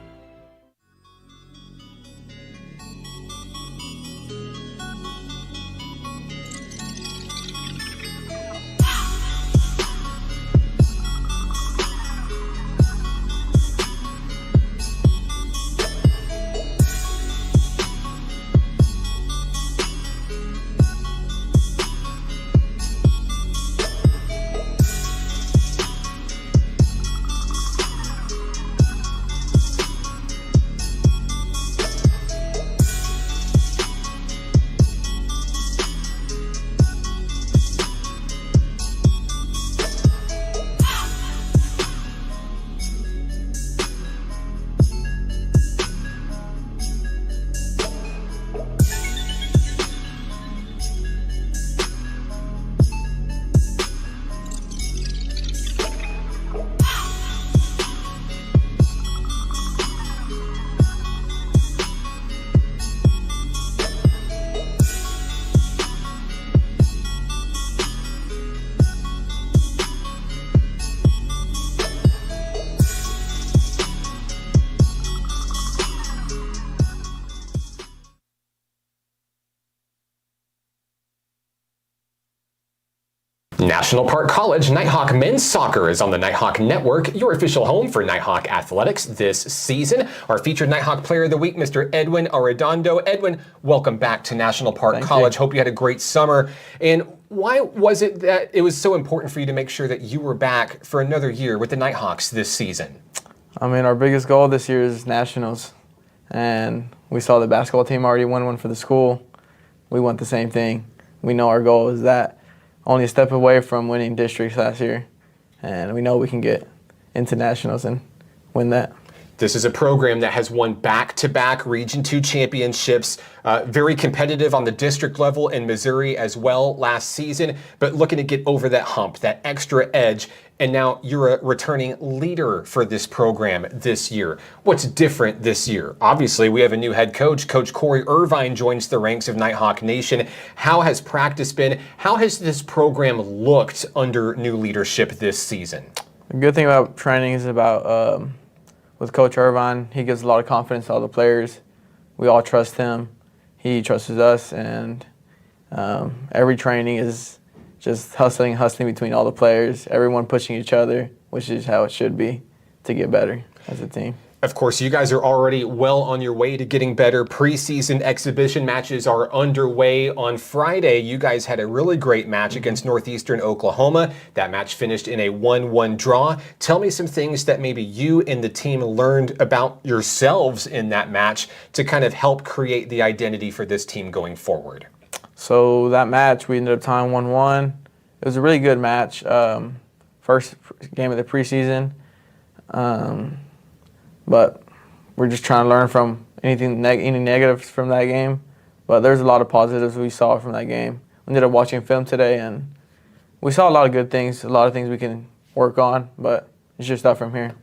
National Park College Nighthawk Men's Soccer is on the Nighthawk Network, your official home for Nighthawk athletics this season. Our featured Nighthawk Player of the Week, Mr. Edwin Arredondo. Edwin, welcome back to National Park College. Hope you had a great summer. And why was it that it was so important for you to make sure that you were back for another year with the Nighthawks this season? I mean, our biggest goal this year is nationals. And we saw the basketball team already won one for the school. We want the same thing. We know our goal is that. Only a step away from winning districts last year, and we know we can get into nationals and win that. This is a program that has won back-to-back Region 2 championships, very competitive on the district level in Missouri as well last season, but looking to get over that hump, that extra edge, and now you're a returning leader for this program this year. What's different this year? Obviously, we have a new head coach. Coach Corey Irvine joins the ranks of Nighthawk Nation. How has practice been? How has this program looked under new leadership this season? The good thing about training is about with Coach Irvine, he gives a lot of confidence to all the players. We all trust him. He trusts us, and every training is just hustling between all the players, everyone pushing each other, which is how it should be to get better as a team. Of course, you guys are already well on your way to getting better. Preseason exhibition matches are underway. On Friday, you guys had a really great match against Northeastern Oklahoma. That match finished in a 1-1 draw. Tell me some things that maybe you and the team learned about yourselves in that match to kind of help create the identity for this team going forward. So that match, we ended up tying 1-1. It was a really good match. First game of the preseason. But we're just trying to learn from any negatives from that game. But there's a lot of positives we saw from that game. We ended up watching film today, and we saw a lot of good things, a lot of things we can work on, but it's just up from here.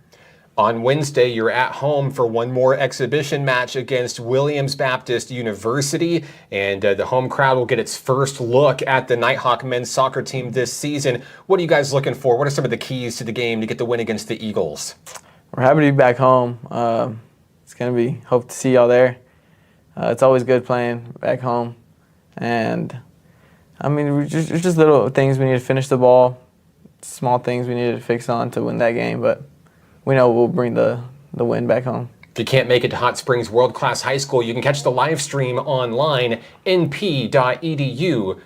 On Wednesday, you're at home for one more exhibition match against Williams Baptist University, and the home crowd will get its first look at the Nighthawk men's soccer team this season. What are you guys looking for? What are some of the keys to the game to get the win against the Eagles? We're happy to be back home. It's going to be, hope to see y'all there. It's always good playing back home. And, I mean, it's just little things we need to finish the ball, small things we need to fix on to win that game. But we know we'll bring the win back home. If you can't make it to Hot Springs World Class High School, you can catch the live stream online, np.edu/live.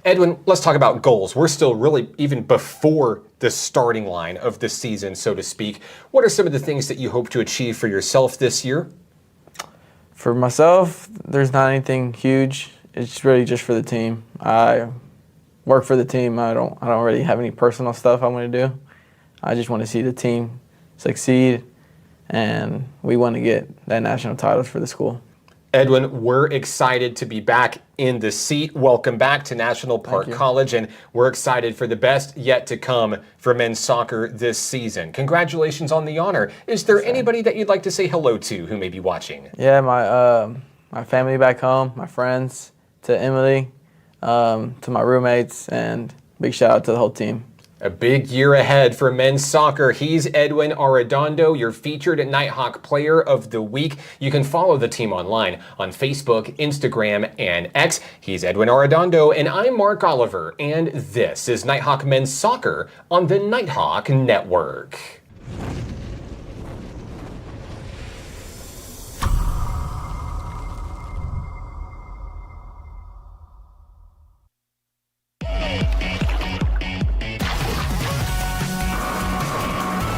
Edwin, let's talk about goals. We're still really even before the starting line of the season, so to speak. What are some of the things that you hope to achieve for yourself this year? For myself, there's not anything huge. It's really just for the team. I work for the team. I don't really have any personal stuff I want to do. I just want to see the team succeed, and we want to get that national titles for the school. Edwin, we're excited to be back in the seat. Welcome back to National Park College, and we're excited for the best yet to come for men's soccer this season. Congratulations on the honor. Is there anybody that you'd like to say hello to who may be watching? Yeah, my family back home, my friends, to Emily, to my roommates, and big shout out to the whole team. A big year ahead for men's soccer. He's Edwin Arredondo, your featured Nighthawk Player of the Week. You can follow the team online on Facebook, Instagram, and X. He's Edwin Arredondo, and I'm Mark Oliver, and this is Nighthawk Men's Soccer on the Nighthawk Network.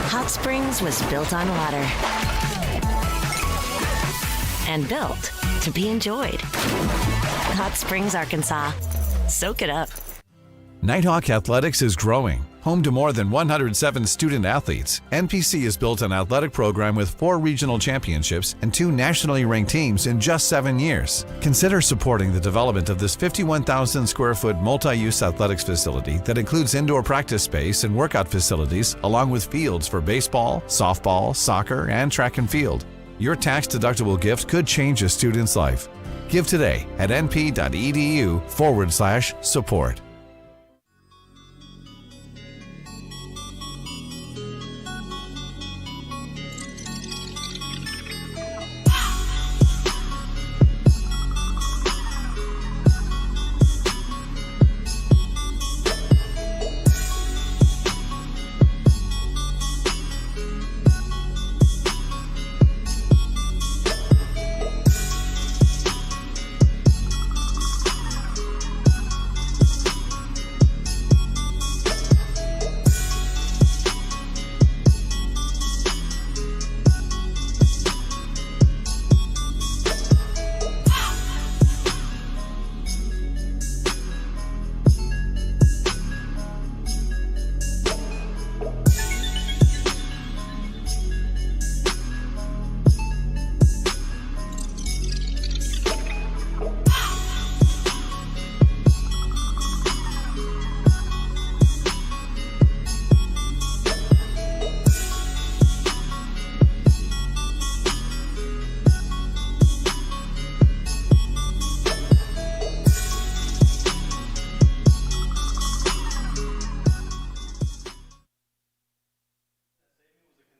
Hot Springs was built on water and built to be enjoyed. Hot Springs, Arkansas. Soak it up. Nighthawk Athletics is growing. Home to more than 107 student athletes, NPC has built an athletic program with 4 regional championships and 2 nationally ranked teams in just 7 years. Consider supporting the development of this 51,000 square foot multi-use athletics facility that includes indoor practice space and workout facilities, along with fields for baseball, softball, soccer, and track and field. Your tax-deductible gift could change a student's life. Give today at np.edu/support.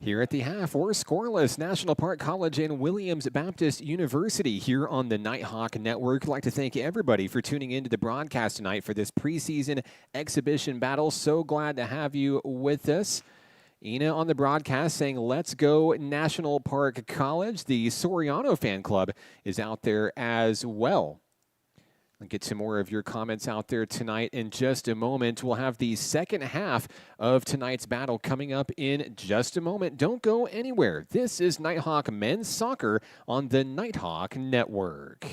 Here at the half, we're scoreless. National Park College and Williams Baptist University here on the Nighthawk Network. I'd like to thank everybody for tuning into the broadcast tonight for this preseason exhibition battle. So glad to have you with us. Ina on the broadcast saying, let's go National Park College. The Soriano fan club is out there as well. I'll get some more of your comments out there tonight in just a moment. We'll have the second half of tonight's battle coming up in just a moment. Don't go anywhere. This is Nighthawk Men's Soccer on the Nighthawk Network.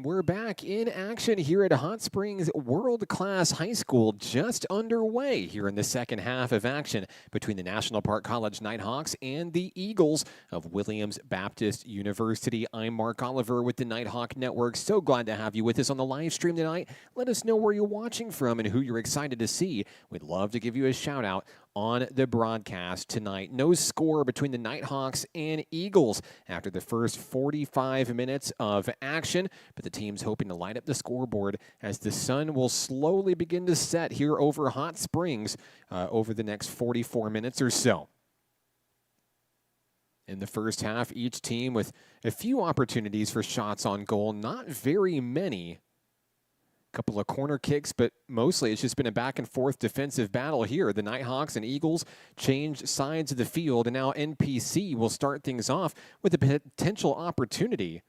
we're back in action here at Hot Springs World Class High School, just underway here in the second half of action between the National Park College Nighthawks and the Eagles of Williams Baptist University. I'm Mark Oliver with the Nighthawk Network. So glad to have you with us on the live stream tonight. Let us know where you're watching from and who you're excited to see. We'd love to give you a shout out on the broadcast tonight. No score between the Nighthawks and Eagles after the first 45 minutes of action, but the team's hoping to light up the scoreboard as the sun will slowly begin to set here over Hot Springs over the next 44 minutes or so. In the first half, each team with a few opportunities for shots on goal, not very many. Couple of corner kicks, but mostly it's just been a back and forth defensive battle here. The Nighthawks and Eagles changed sides of the field, and now NPC will start things off with a potential opportunity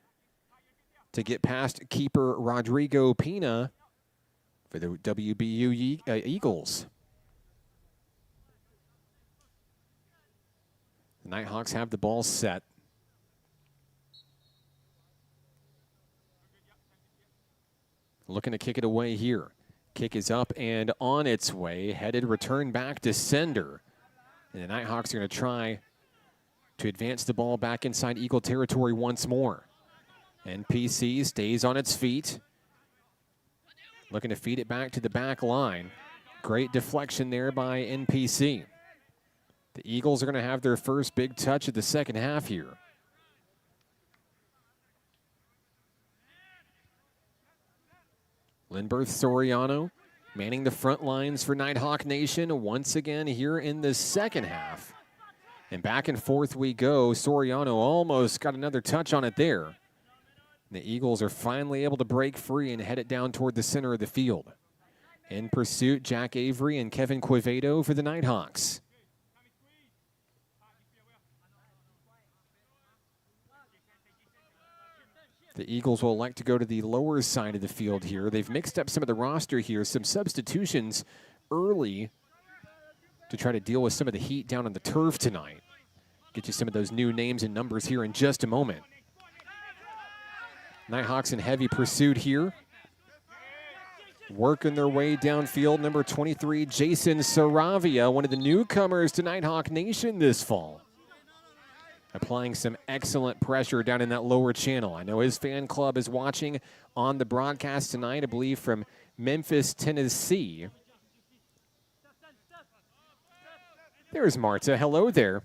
to get past keeper Rodrigo Pina for the WBU Eagles. The Nighthawks have the ball set. Looking to kick it away here. Kick is up and on its way. Headed return back to sender. And the Nighthawks are going to try to advance the ball back inside Eagle territory once more. NPC stays on its feet. Looking to feed it back to the back line. Great deflection there by NPC. The Eagles are going to have their first big touch of the second half here. Lindberth Soriano manning the front lines for Nighthawk Nation once again here in the second half. And back and forth we go. Soriano almost got another touch on it there. The Eagles are finally able to break free and head it down toward the center of the field. In pursuit, Jack Avery and Kevin Quevedo for the Nighthawks. The Eagles will elect to go to the lower side of the field here. They've mixed up some of the roster here, some substitutions early to try to deal with some of the heat down on the turf tonight. Get you some of those new names and numbers here in just a moment. Nighthawks in heavy pursuit here. Working their way downfield, number 23, Jason Saravia, one of the newcomers to Nighthawk Nation this fall. Applying some excellent pressure down in that lower channel. I know his fan club is watching on the broadcast tonight, I believe from Memphis, Tennessee. There's Marta. Hello there.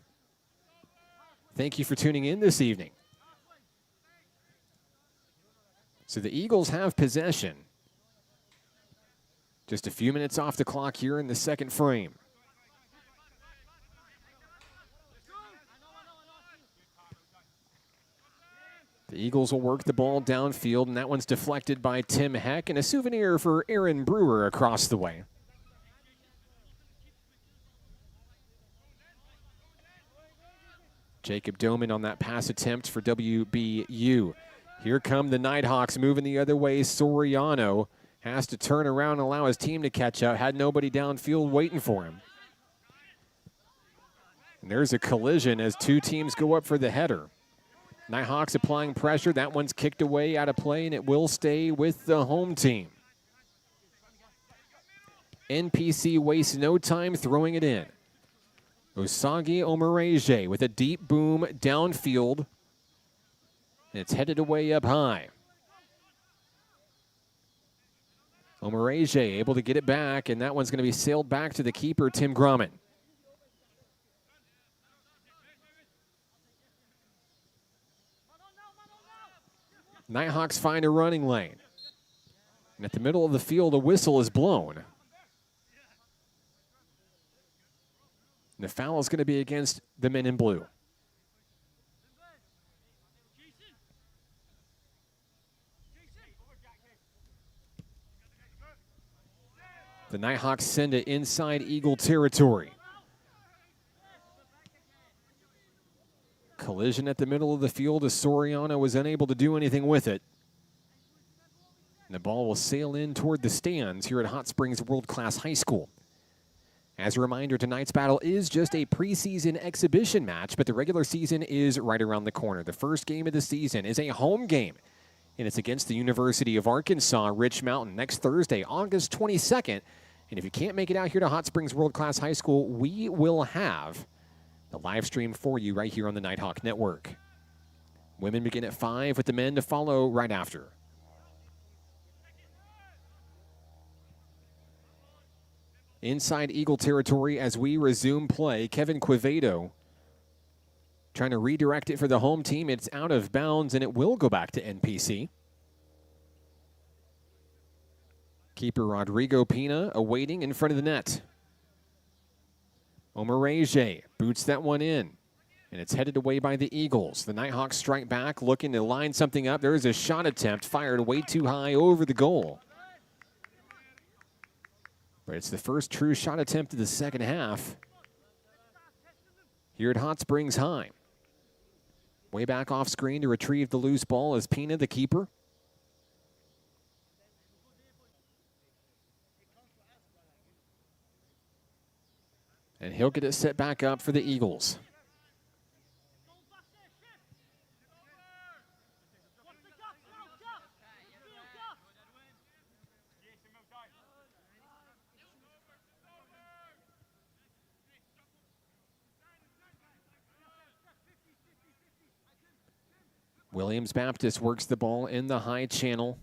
Thank you for tuning in this evening. So the Eagles have possession. Just a few minutes off the clock here in the second frame. The Eagles will work the ball downfield, and that one's deflected by Tim Heck, and a souvenir for Aaron Brewer across the way. Jacob Doman on that pass attempt for WBU. Here come the Nighthawks moving the other way. Soriano has to turn around and allow his team to catch up. Had nobody downfield waiting for him. And there's a collision as two teams go up for the header. Nighthawks applying pressure. That one's kicked away out of play, and it will stay with the home team. NPC wastes no time throwing it in. Osagi Omareje with a deep boom downfield. And it's headed away up high. Omareje able to get it back, and that one's going to be sailed back to the keeper, Tim Grumman. Nighthawks find a running lane. And at the middle of the field, a whistle is blown. And the foul is going to be against the men in blue. The Nighthawks send it inside Eagle territory. Collision at the middle of the field as Soriano was unable to do anything with it. And the ball will sail in toward the stands here at Hot Springs World Class High School. As a reminder, tonight's battle is just a preseason exhibition match, but the regular season is right around the corner. The first game of the season is a home game and it's against the University of Arkansas, Rich Mountain, next Thursday, August 22nd. And if you can't make it out here to Hot Springs World Class High School, we will have the live stream for you right here on the Nighthawk Network. Women begin at 5 with the men to follow right after. Inside Eagle territory as we resume play. Kevin Quevedo trying to redirect it for the home team. It's out of bounds, and it will go back to NPC. Keeper Rodrigo Pina awaiting in front of the net. Omarege boots that one in, and it's headed away by the Eagles. The Nighthawks strike back, looking to line something up. There is a shot attempt fired way too high over the goal. But it's the first true shot attempt of the second half here at Hot Springs High. Way back off screen to retrieve the loose ball is Pina, the keeper. And he'll get it set back up for the Eagles. Williams Baptist works the ball in the high channel.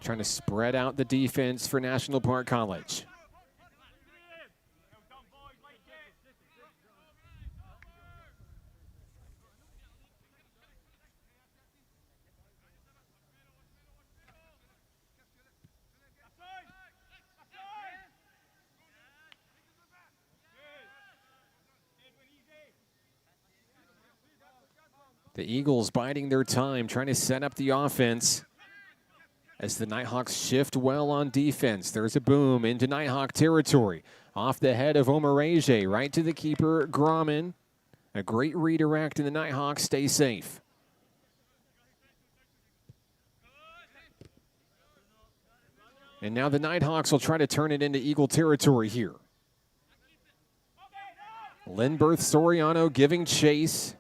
Trying to spread out the defense for National Park College. The Eagles biding their time, trying to set up the offense as the Nighthawks shift well on defense. There's a boom into Nighthawk territory. Off the head of Omarege, right to the keeper, Grauman. A great redirect, and the Nighthawks stay safe. And now the Nighthawks will try to turn it into Eagle territory here. Lindberth Soriano giving chase.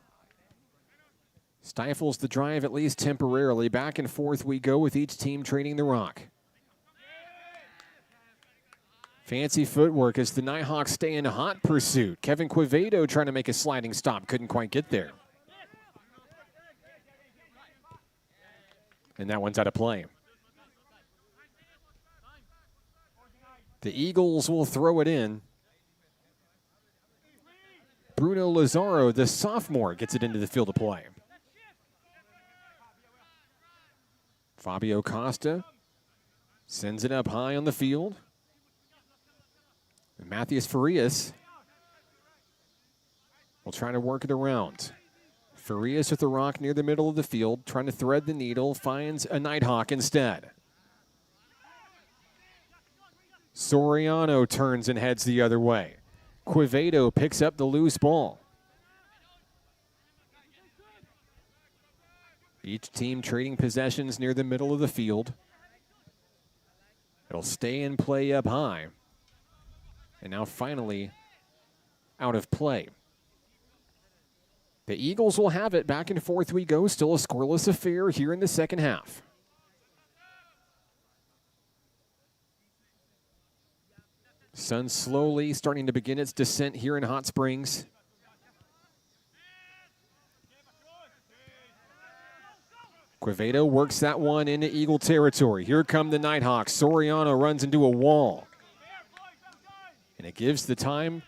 Stifles the drive at least temporarily. Back and forth we go with each team trading the rock. Fancy footwork as the Nighthawks stay in hot pursuit. Kevin Quevedo trying to make a sliding stop. Couldn't quite get there. And that one's out of play. The Eagles will throw it in. Bruno Lazaro, the sophomore, gets it into the field of play. Fabio Costa sends it up high on the field. And Matthias Farias will try to work it around. Farias with the rock near the middle of the field, trying to thread the needle, finds a Nighthawk instead. Soriano turns and heads the other way. Quevedo picks up the loose ball. Each team trading possessions near the middle of the field. It'll stay in play up high. And now finally out of play. The Eagles will have it. Back and forth we go. Still a scoreless affair here in the second half. Sun slowly starting to begin its descent here in Hot Springs. Quevedo works that one into Eagle territory. Here come the Nighthawks. Soriano runs into a wall. And it gives the time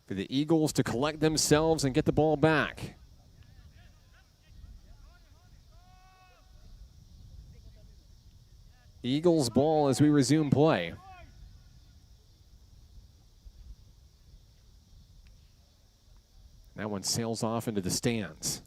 for the Eagles to collect themselves and get the ball back. Eagles ball as we resume play. That one sails off into the stands.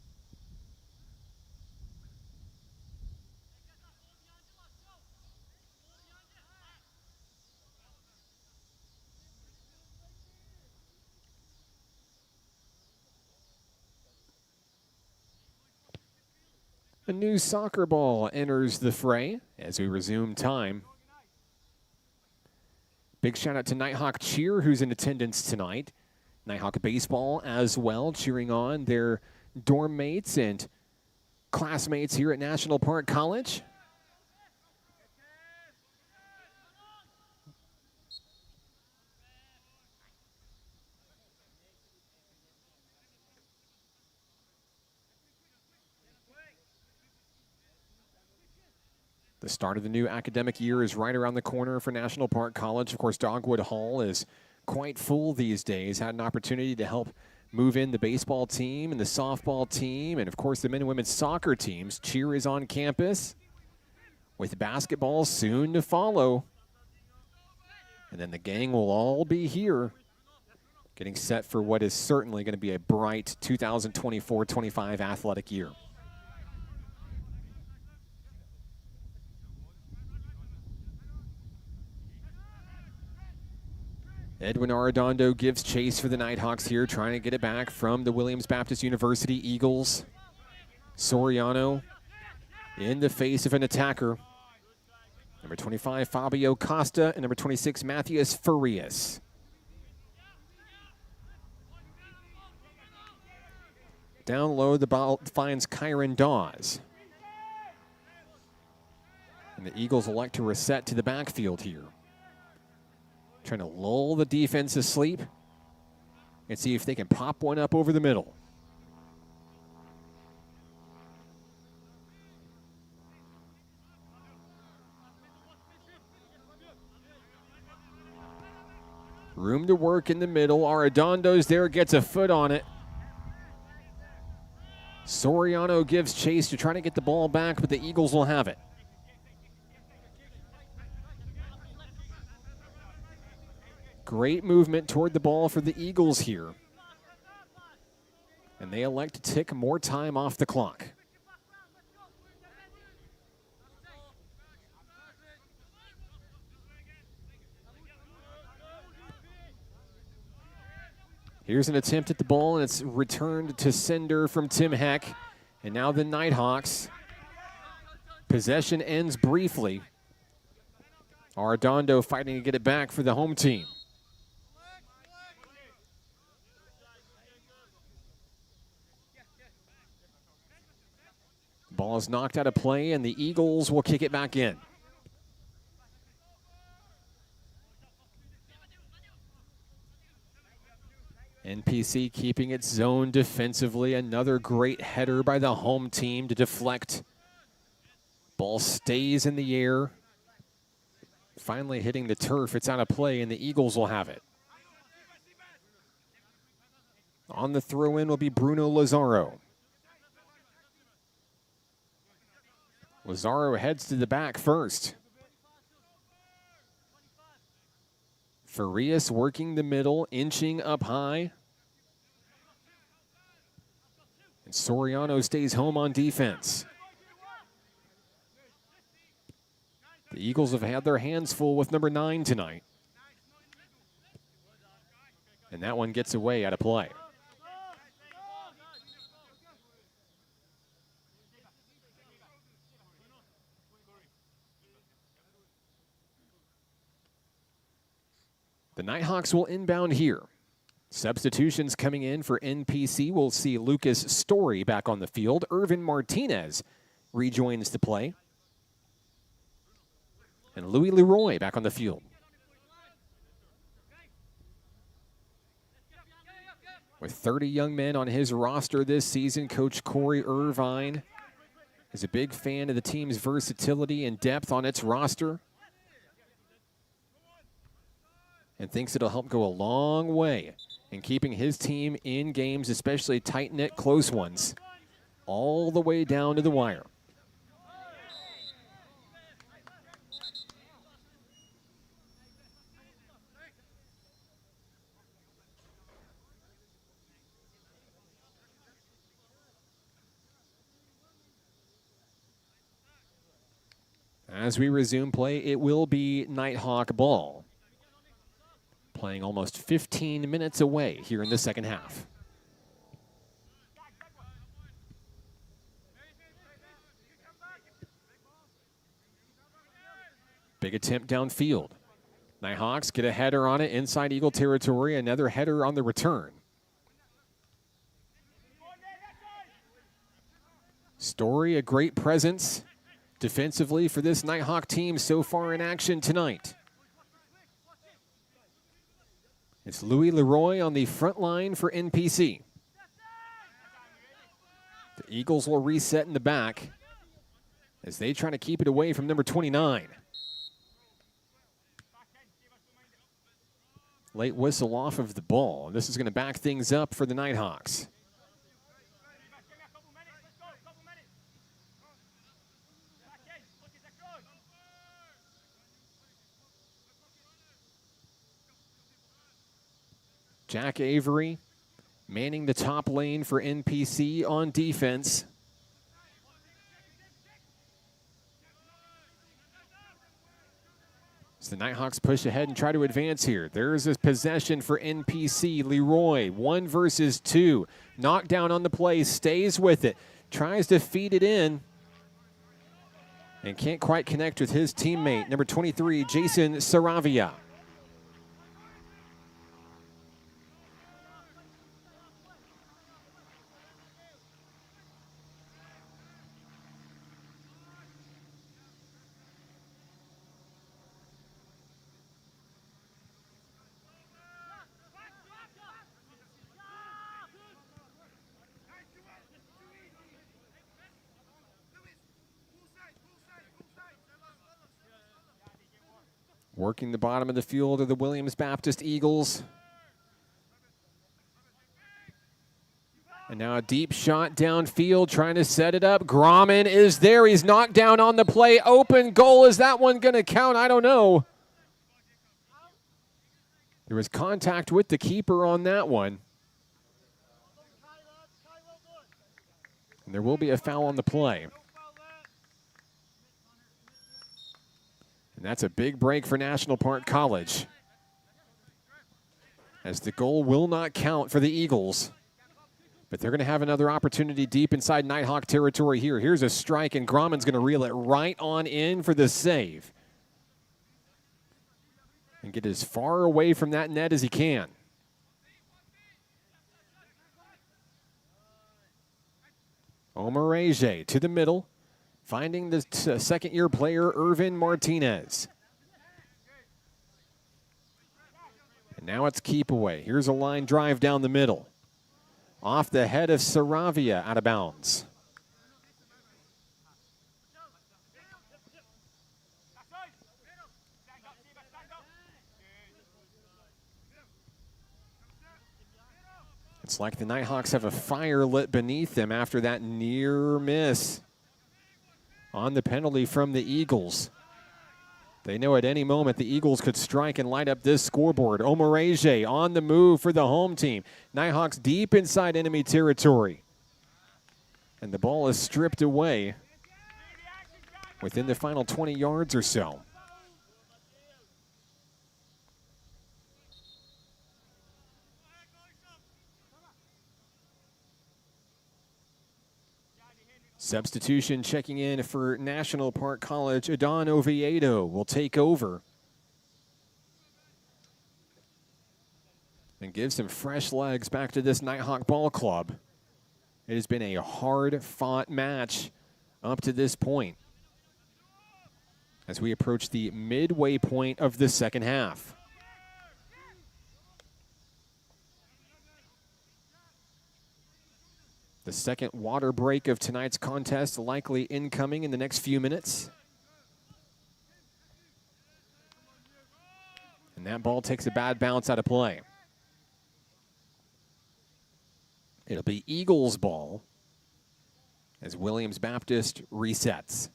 A new soccer ball enters the fray as we resume time. Big shout out to Nighthawk Cheer, who's in attendance tonight. Nighthawk Baseball as well, cheering on their dorm mates and classmates here at National Park College. The start of the new academic year is right around the corner for National Park College. Of course, Dogwood Hall is quite full these days. Had an opportunity to help move in the baseball team and the softball team, and of course the men and women's soccer teams. Cheer is on campus with basketball soon to follow. And then the gang will all be here getting set for what is certainly going to be a bright 2024-25 athletic year. Edwin Arredondo gives chase for the Nighthawks here, trying to get it back from the Williams Baptist University Eagles. Soriano in the face of an attacker. Number 25, Fabio Costa, and number 26, Matthias Farias. Down low, the ball finds Kyron Dawes. And the Eagles elect to reset to the backfield here. Trying to lull the defense asleep and see if they can pop one up over the middle. Room to work in the middle. Arredondo's there, gets a foot on it. Soriano gives chase to try to get the ball back, but the Eagles will have it. Great movement toward the ball for the Eagles here. And they elect to tick more time off the clock. Here's an attempt at the ball, and it's returned to sender from Tim Heck. And now the Nighthawks. Possession ends briefly. Arredondo fighting to get it back for the home team. Ball is knocked out of play, and the Eagles will kick it back in. NPC keeping its zone defensively. Another great header by the home team to deflect. Ball stays in the air. Finally hitting the turf. It's out of play, and the Eagles will have it. On the throw-in will be Bruno Lazaro. Lazaro heads to the back first. Farias working the middle, inching up high. And Soriano stays home on defense. The Eagles have had their hands full with number 9 tonight. And that one gets away out of play. The Nighthawks will inbound here. Substitutions coming in for NPC. We'll see Lucas Story back on the field. Irvin Martinez rejoins the play. And Louis Leroy back on the field. With 30 young men on his roster this season, Coach Corey Irvine is a big fan of the team's versatility and depth on its roster, and thinks it'll help go a long way in keeping his team in games, especially tight-knit, close ones, all the way down to the wire. As we resume play, it will be Nighthawk ball. Playing almost 15 minutes away here in the second half. Big attempt downfield. Nighthawks get a header on it inside Eagle territory. Another header on the return. Story, a great presence defensively for this Nighthawk team so far in action tonight. It's Louis Leroy on the front line for NPC. The Eagles will reset in the back as they try to keep it away from number 29. Late whistle off of the ball. This is going to back things up for the Nighthawks. Jack Avery manning the top lane for NPC on defense. So the Nighthawks push ahead and try to advance here. There's a possession for NPC. Leroy, 1 versus 2. Knockdown on the play, stays with it. Tries to feed it in. And can't quite connect with his teammate, number 23, Jason Saravia. Working the bottom of the field are the Williams Baptist Eagles. And now a deep shot downfield, trying to set it up. Grauman is there. He's knocked down on the play. Open goal. Is that one going to count? I don't know. There was contact with the keeper on that one. And there will be a foul on the play. And that's a big break for National Park College, as the goal will not count for the Eagles. But they're going to have another opportunity deep inside Nighthawk territory here. Here's a strike, and Grauman's going to reel it right on in for the save. And get as far away from that net as he can. Omarege to the middle, finding the second-year player, Irvin Martinez. And now it's keep away. Here's a line drive down the middle. Off the head of Saravia, out of bounds. It's like the Nighthawks have a fire lit beneath them after that near miss on the penalty from the Eagles. They know at any moment the Eagles could strike and light up this scoreboard. Omarege on the move for the home team. Nighthawks deep inside enemy territory. And the ball is stripped away within the final 20 yards or so. Substitution checking in for National Park College. Adon Oviedo will take over and give some fresh legs back to this Nighthawk ball club. It has been a hard-fought match up to this point as we approach the midway point of the second half. The second water break of tonight's contest likely incoming in the next few minutes. And that ball takes a bad bounce out of play. It'll be Eagles ball as Williams Baptist resets.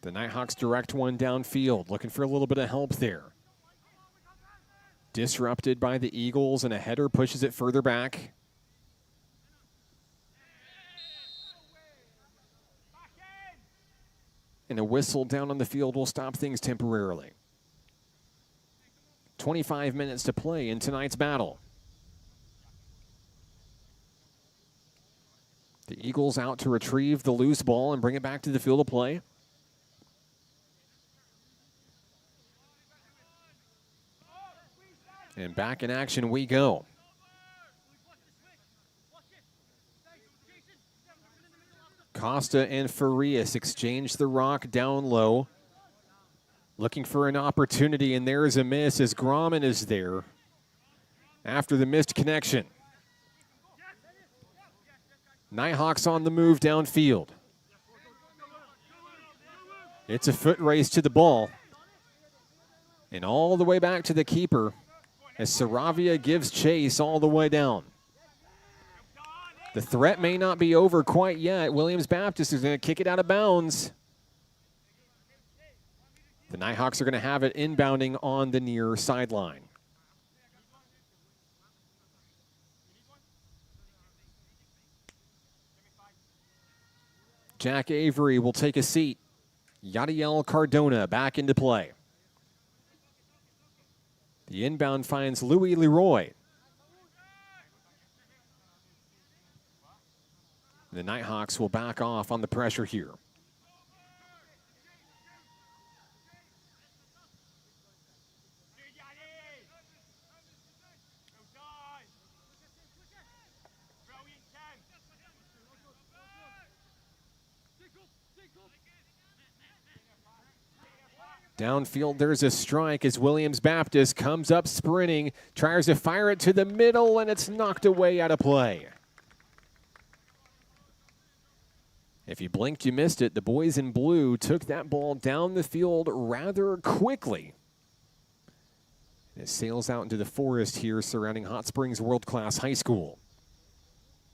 The Nighthawks direct one downfield, looking for a little bit of help there. Disrupted by the Eagles, and a header pushes it further back. And a whistle down on the field will stop things temporarily. 25 minutes to play in tonight's battle. The Eagles out to retrieve the loose ball and bring it back to the field of play. And back in action we go. Costa and Farias exchange the rock down low. Looking for an opportunity, and there is a miss as Grauman is there after the missed connection. Nighthawks on the move downfield. It's a foot race to the ball. And all the way back to the keeper as Saravia gives chase all the way down. The threat may not be over quite yet. Williams Baptist is going to kick it out of bounds. The Nighthawks are going to have it inbounding on the near sideline. Jack Avery will take a seat. Yadiel Cardona back into play. The inbound finds Louis Leroy. The Nighthawks will back off on the pressure here. Downfield, there's a strike as Williams Baptist comes up sprinting, tries to fire it to the middle, and it's knocked away out of play. If you blinked, you missed it. The boys in blue took that ball down the field rather quickly. It sails out into the forest here surrounding Hot Springs World Class High School.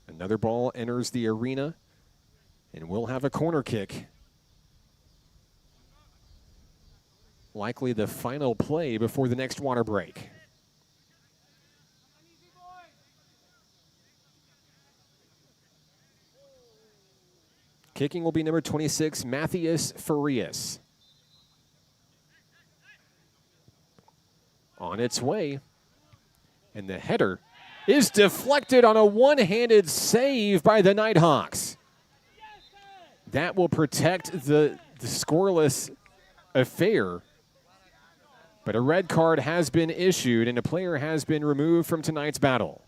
Another ball enters the arena, and we'll have a corner kick. Likely the final play before the next water break. Kicking will be number 26, Matthias Farias. On its way. And the header is deflected on a one-handed save by the Nighthawks. That will protect the scoreless affair. But a red card has been issued and a player has been removed from tonight's battle.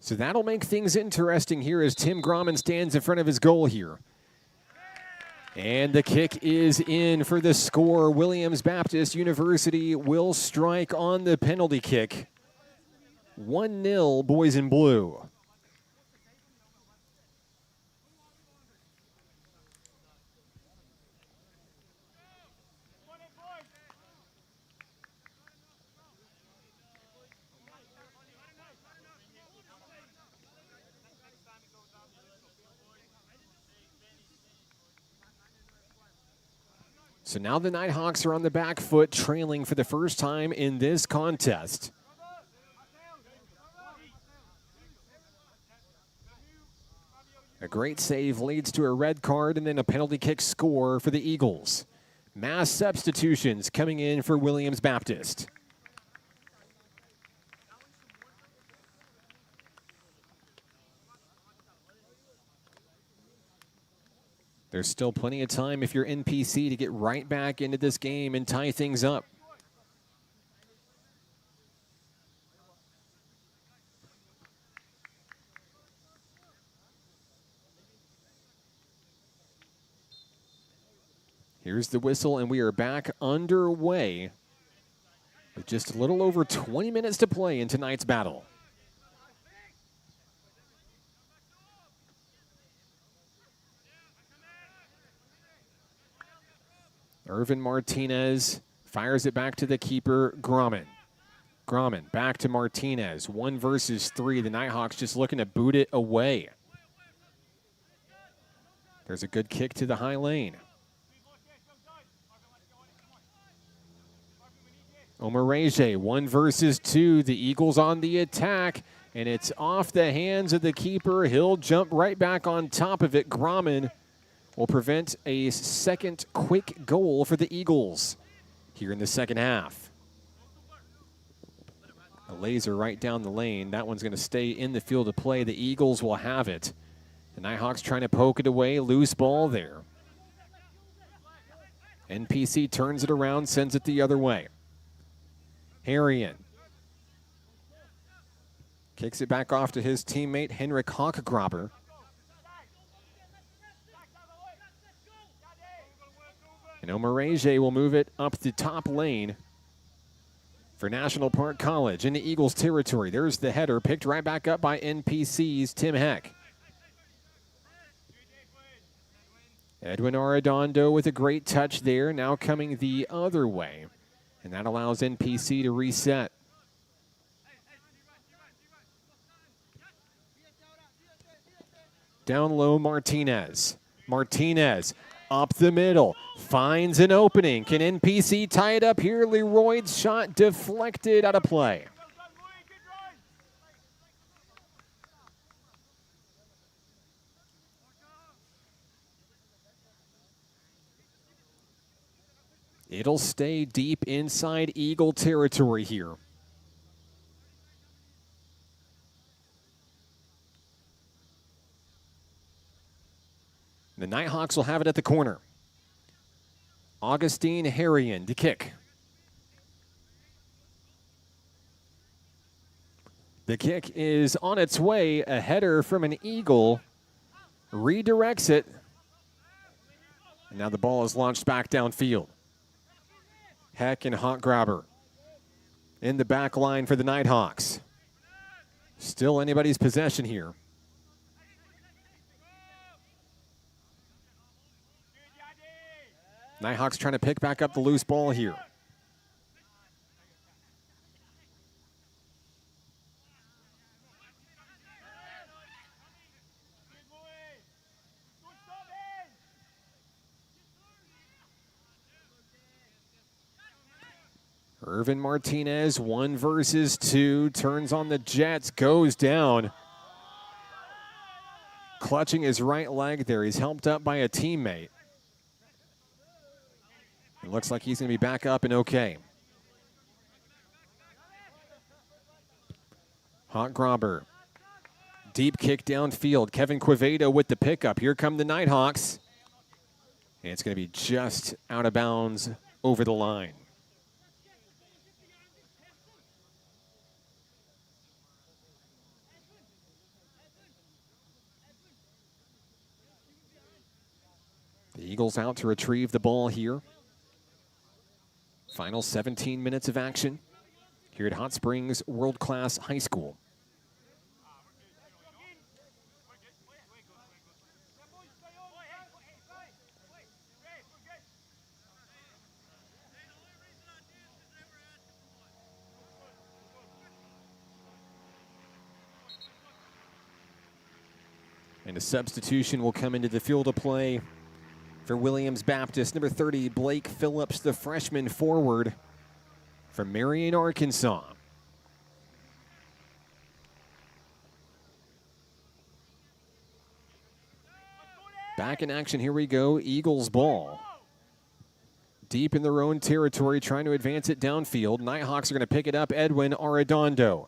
So that'll make things interesting here as Tim Grauman stands in front of his goal here. And the kick is in for the score. Williams Baptist University will strike on the penalty kick. 1-0, boys in blue. So now the Nighthawks are on the back foot, trailing for the first time in this contest. A great save leads to a red card and then a penalty kick score for the Eagles. Mass substitutions coming in for Williams Baptist. There's still plenty of time if you're NPC to get right back into this game and tie things up. Here's the whistle, and we are back underway with just a little over 20 minutes to play in tonight's battle. Irvin Martinez fires it back to the keeper, Grauman. Grauman back to Martinez. 1 versus 3. The Nighthawks just looking to boot it away. There's a good kick to the high lane. Omarege, 1 versus 2. The Eagles on the attack. And it's off the hands of the keeper. He'll jump right back on top of it. Grauman will prevent a second quick goal for the Eagles here in the second half. A laser right down the lane. That one's going to stay in the field of play. The Eagles will have it. The Nighthawks trying to poke it away. Loose ball there. NPC turns it around, sends it the other way. Harrion kicks it back off to his teammate, Henrik Hochgraber. And Omarege will move it up the top lane for National Park College into Eagles territory. There's the header, picked right back up by NPC's Tim Heck. Edwin Arredondo with a great touch there, now coming the other way. And that allows NPC to reset. Down low, Martinez. Martinez up the middle, finds an opening. Can NPC tie it up here? Leroy's shot deflected out of play. It'll stay deep inside Eagle territory here. The Nighthawks will have it at the corner. Augustine Harrion to kick. The kick is on its way. A header from an Eagle redirects it. And now the ball is launched back downfield. Heck and Hochgraber in the back line for the Nighthawks. Still anybody's possession here. Nighthawks trying to pick back up the loose ball here. Irvin Martinez, 1 versus 2, turns on the Jets, goes down. Clutching his right leg there. He's helped up by a teammate. It looks like he's going to be back up and okay. Hochgraber. Deep kick downfield. Kevin Quevedo with the pickup. Here come the Nighthawks. And it's going to be just out of bounds over the line. The Eagles out to retrieve the ball here. Final 17 minutes of action here at Hot Springs World Class High School. And a substitution will come into the field of play for Williams Baptist. Number 30, Blake Phillips, the freshman forward from Marion, Arkansas. Back in action, here we go. Eagles ball. Deep in their own territory, trying to advance it downfield. Nighthawks are going to pick it up. Edwin Arredondo.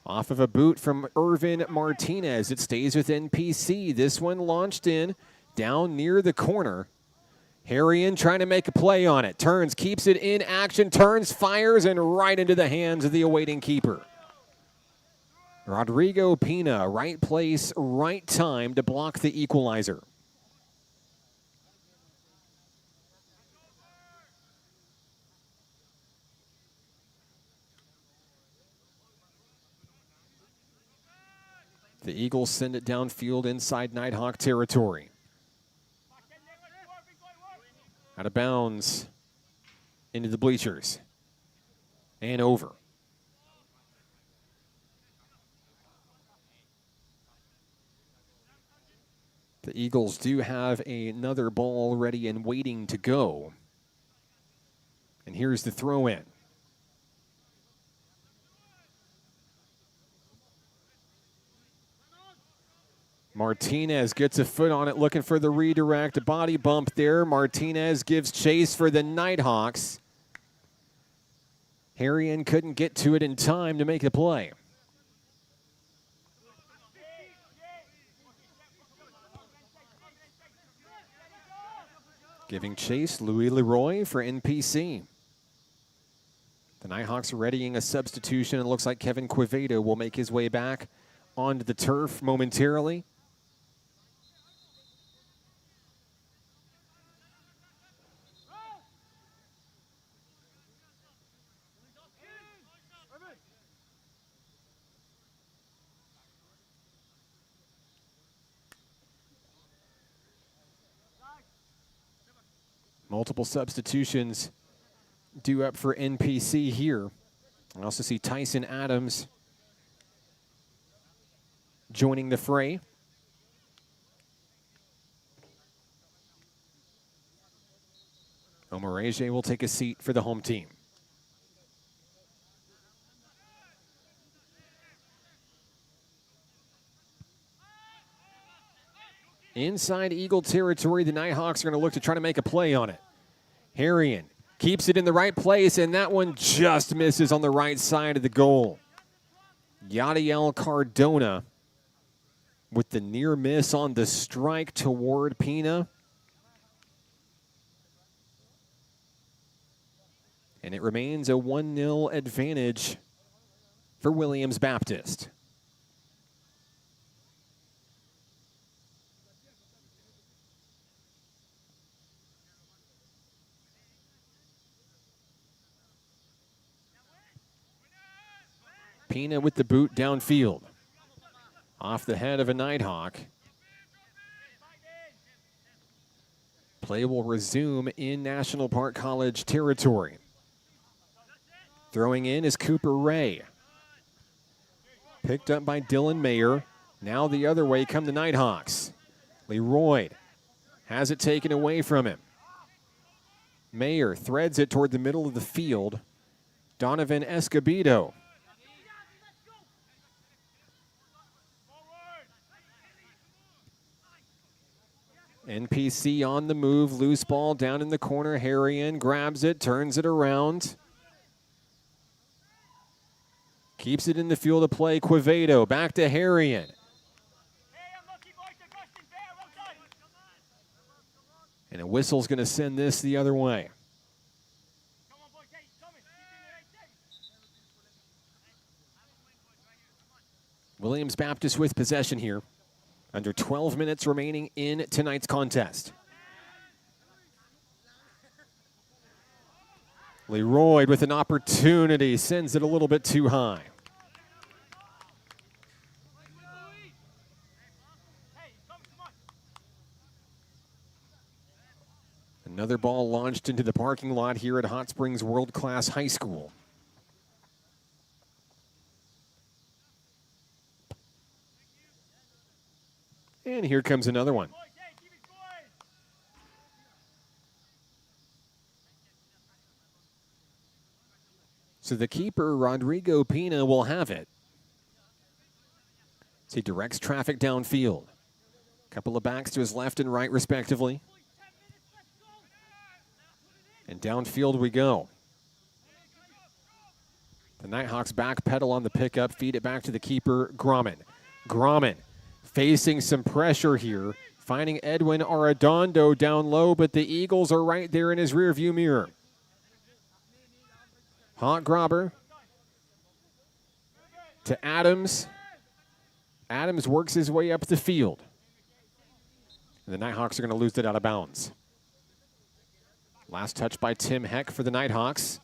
Off of a boot from Irvin Martinez. It stays with NPC. This one launched in. Down near the corner. Harrion trying to make a play on it. Turns, keeps it in action, turns, fires, and right into the hands of the awaiting keeper. Rodrigo Pina, right place, right time to block the equalizer. The Eagles send it downfield inside Nighthawk territory. Out of bounds into the bleachers and over. The Eagles do have another ball ready and waiting to go. And here's the throw in. Martinez gets a foot on it, looking for the redirect. A body bump there. Martinez gives chase for the Nighthawks. Harrion couldn't get to it in time to make the play. Giving chase, Louis Leroy for NPC. The Nighthawks are readying a substitution. It looks like Kevin Quevedo will make his way back onto the turf momentarily. Multiple substitutions due up for NPC here. I also see Tyson Adams joining the fray. Omarege will take a seat for the home team. Inside Eagle territory, the Nighthawks are going to look to try to make a play on it. Harrion keeps it in the right place, and that one just misses on the right side of the goal. Yadiel Cardona with the near miss on the strike toward Pina. And it remains a 1-0 advantage for Williams Baptist. Pina with the boot downfield. Off the head of a Nighthawk. Play will resume in National Park College territory. Throwing in is Cooper Ray. Picked up by Dylan Mayer. Now the other way come the Nighthawks. Leroy has it taken away from him. Mayer threads it toward the middle of the field. Donovan Escobedo. NPC on the move, loose ball down in the corner. Harrion grabs it, turns it around. Keeps it in the field of play. Quevedo back to Harrion. And a whistle's going to send this the other way. Williams Baptist with possession here. Under 12 minutes remaining in tonight's contest. Leroy with an opportunity, sends it a little bit too high. Another ball launched into the parking lot here at Hot Springs World Class High School. And here comes another one. So the keeper, Rodrigo Pina, will have it. So he directs traffic downfield. A couple of backs to his left and right, respectively. And downfield we go. The Nighthawks backpedal on the pickup, feed it back to the keeper, Grommen. Grommen facing some pressure here, finding Edwin Arredondo down low, but the Eagles are right there in his rearview mirror. Hot Grobber to Adams. Adams works his way up the field. And the Nighthawks are going to lose it out of bounds. Last touch by Tim Heck for the Nighthawks.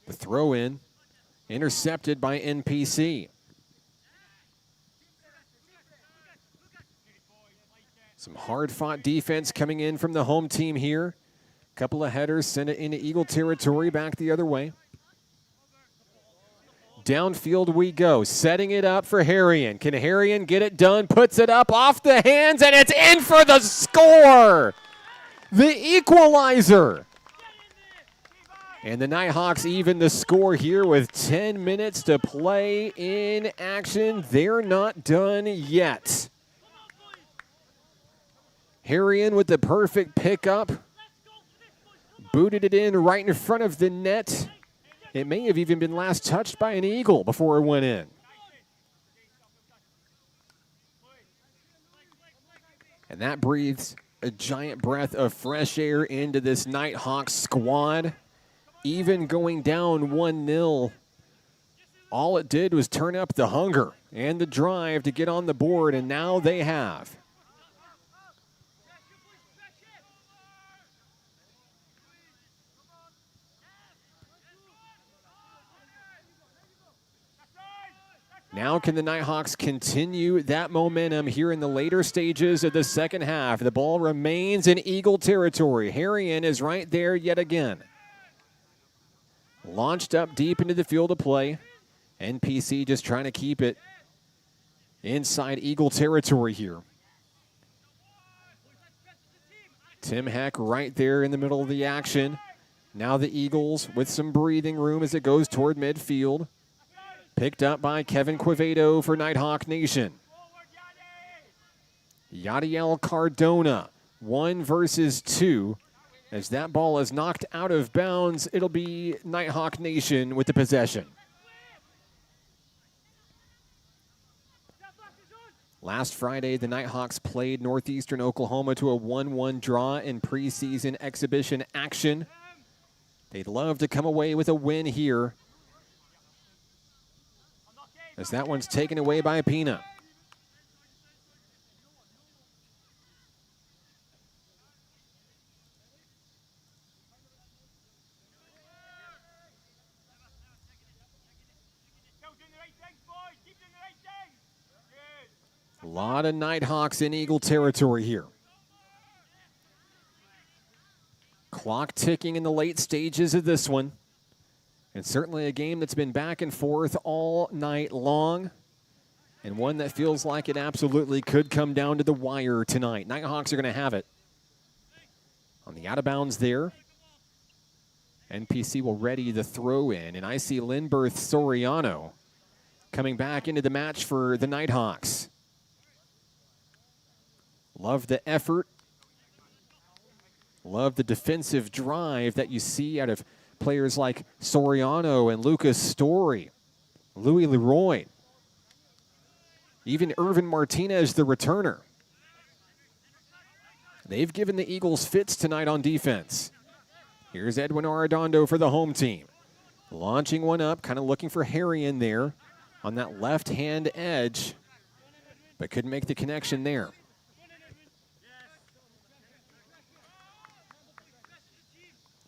The throw in, intercepted by NPC. Some hard-fought defense coming in from the home team here. Couple of headers, send it into Eagle territory, back the other way. Downfield we go, setting it up for Harrion. Can Harrion get it done? Puts it up off the hands, and it's in for the score! The equalizer! And the Nighthawks even the score here with 10 minutes to play in action. They're not done yet. Harrion with the perfect pickup. Booted it in right in front of the net. It may have even been last touched by an Eagle before it went in. And that breathes a giant breath of fresh air into this Nighthawks squad. Even going down 1-0, all it did was turn up the hunger and the drive to get on the board, and now they have. Now can the Nighthawks continue that momentum here in the later stages of the second half? The ball remains in Eagle territory. Harrion is right there yet again. Launched up deep into the field of play. NPC just trying to keep it inside Eagle territory here. Tim Heck right there in the middle of the action. Now the Eagles with some breathing room as it goes toward midfield. Picked up by Kevin Quevedo for Nighthawk Nation. Yadiel Cardona, 1 versus 2. As that ball is knocked out of bounds, it'll be Nighthawk Nation with the possession. Last Friday, the Nighthawks played Northeastern Oklahoma to a 1-1 draw in preseason exhibition action. They'd love to come away with a win here, as that one's taken away by Pina. A lot of Nighthawks in Eagle territory here. Clock ticking in the late stages of this one. And certainly a game that's been back and forth all night long, and one that feels like it absolutely could come down to the wire tonight. Nighthawks are going to have it. On the out of bounds there, NPC will ready the throw in, and I see Lindberth Soriano coming back into the match for the Nighthawks. Love the effort. Love the defensive drive that you see out of players like Soriano and Lucas Story, Louis Leroy, even Irvin Martinez, the returner. They've given the Eagles fits tonight on defense. Here's Edwin Arredondo for the home team. Launching one up, kind of looking for Harrion there on that left-hand edge, but couldn't make the connection there.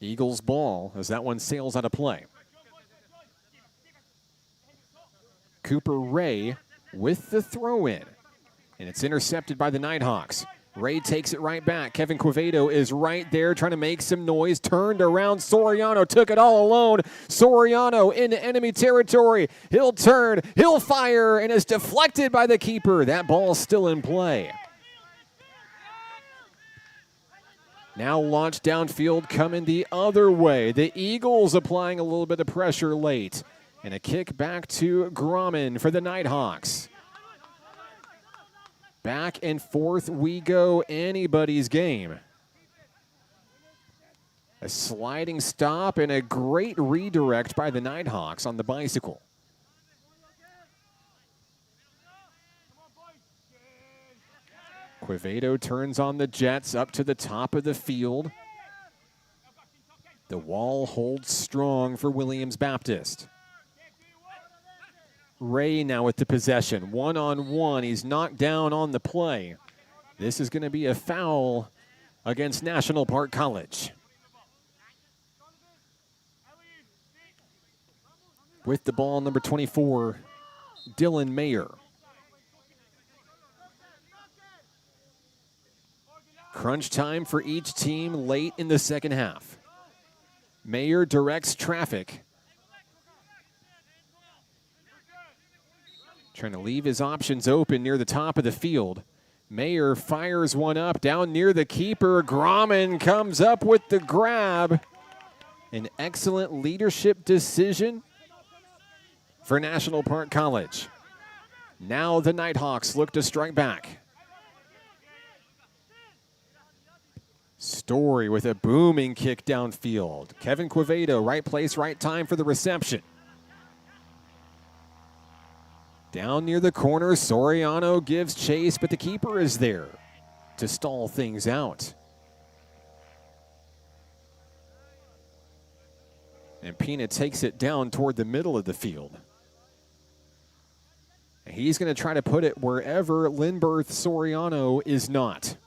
Eagles ball as that one sails out of play. Cooper Ray with the throw in, and it's intercepted by the Nighthawks. Ray takes it right back. Kevin Quevedo is right there trying to make some noise. Turned around. Soriano took it all alone. Soriano into enemy territory. He'll turn. He'll fire, and is deflected by the keeper. That ball's still in play. Now launched downfield, coming the other way. The Eagles applying a little bit of pressure late. And a kick back to Grumman for the Nighthawks. Back and forth we go, anybody's game. A sliding stop and a great redirect by the Nighthawks on the bicycle. Quevedo turns on the Jets up to the top of the field. The wall holds strong for Williams Baptist. Ray now with the possession. One-on-one. He's knocked down on the play. This is going to be a foul against National Park College. With the ball, number 24, Dylan Mayer. Crunch time for each team late in the second half. Mayer directs traffic. Trying to leave his options open near the top of the field. Mayer fires one up down near the keeper. Grumman comes up with the grab. An excellent leadership decision for National Park College. Now the Nighthawks look to strike back. Story with a booming kick downfield. Kevin Quevedo, right place, right time for the reception. Down near the corner, Soriano gives chase, but the keeper is there to stall things out. And Pina takes it down toward the middle of the field. He's going to try to put it wherever Lindberth Soriano is not.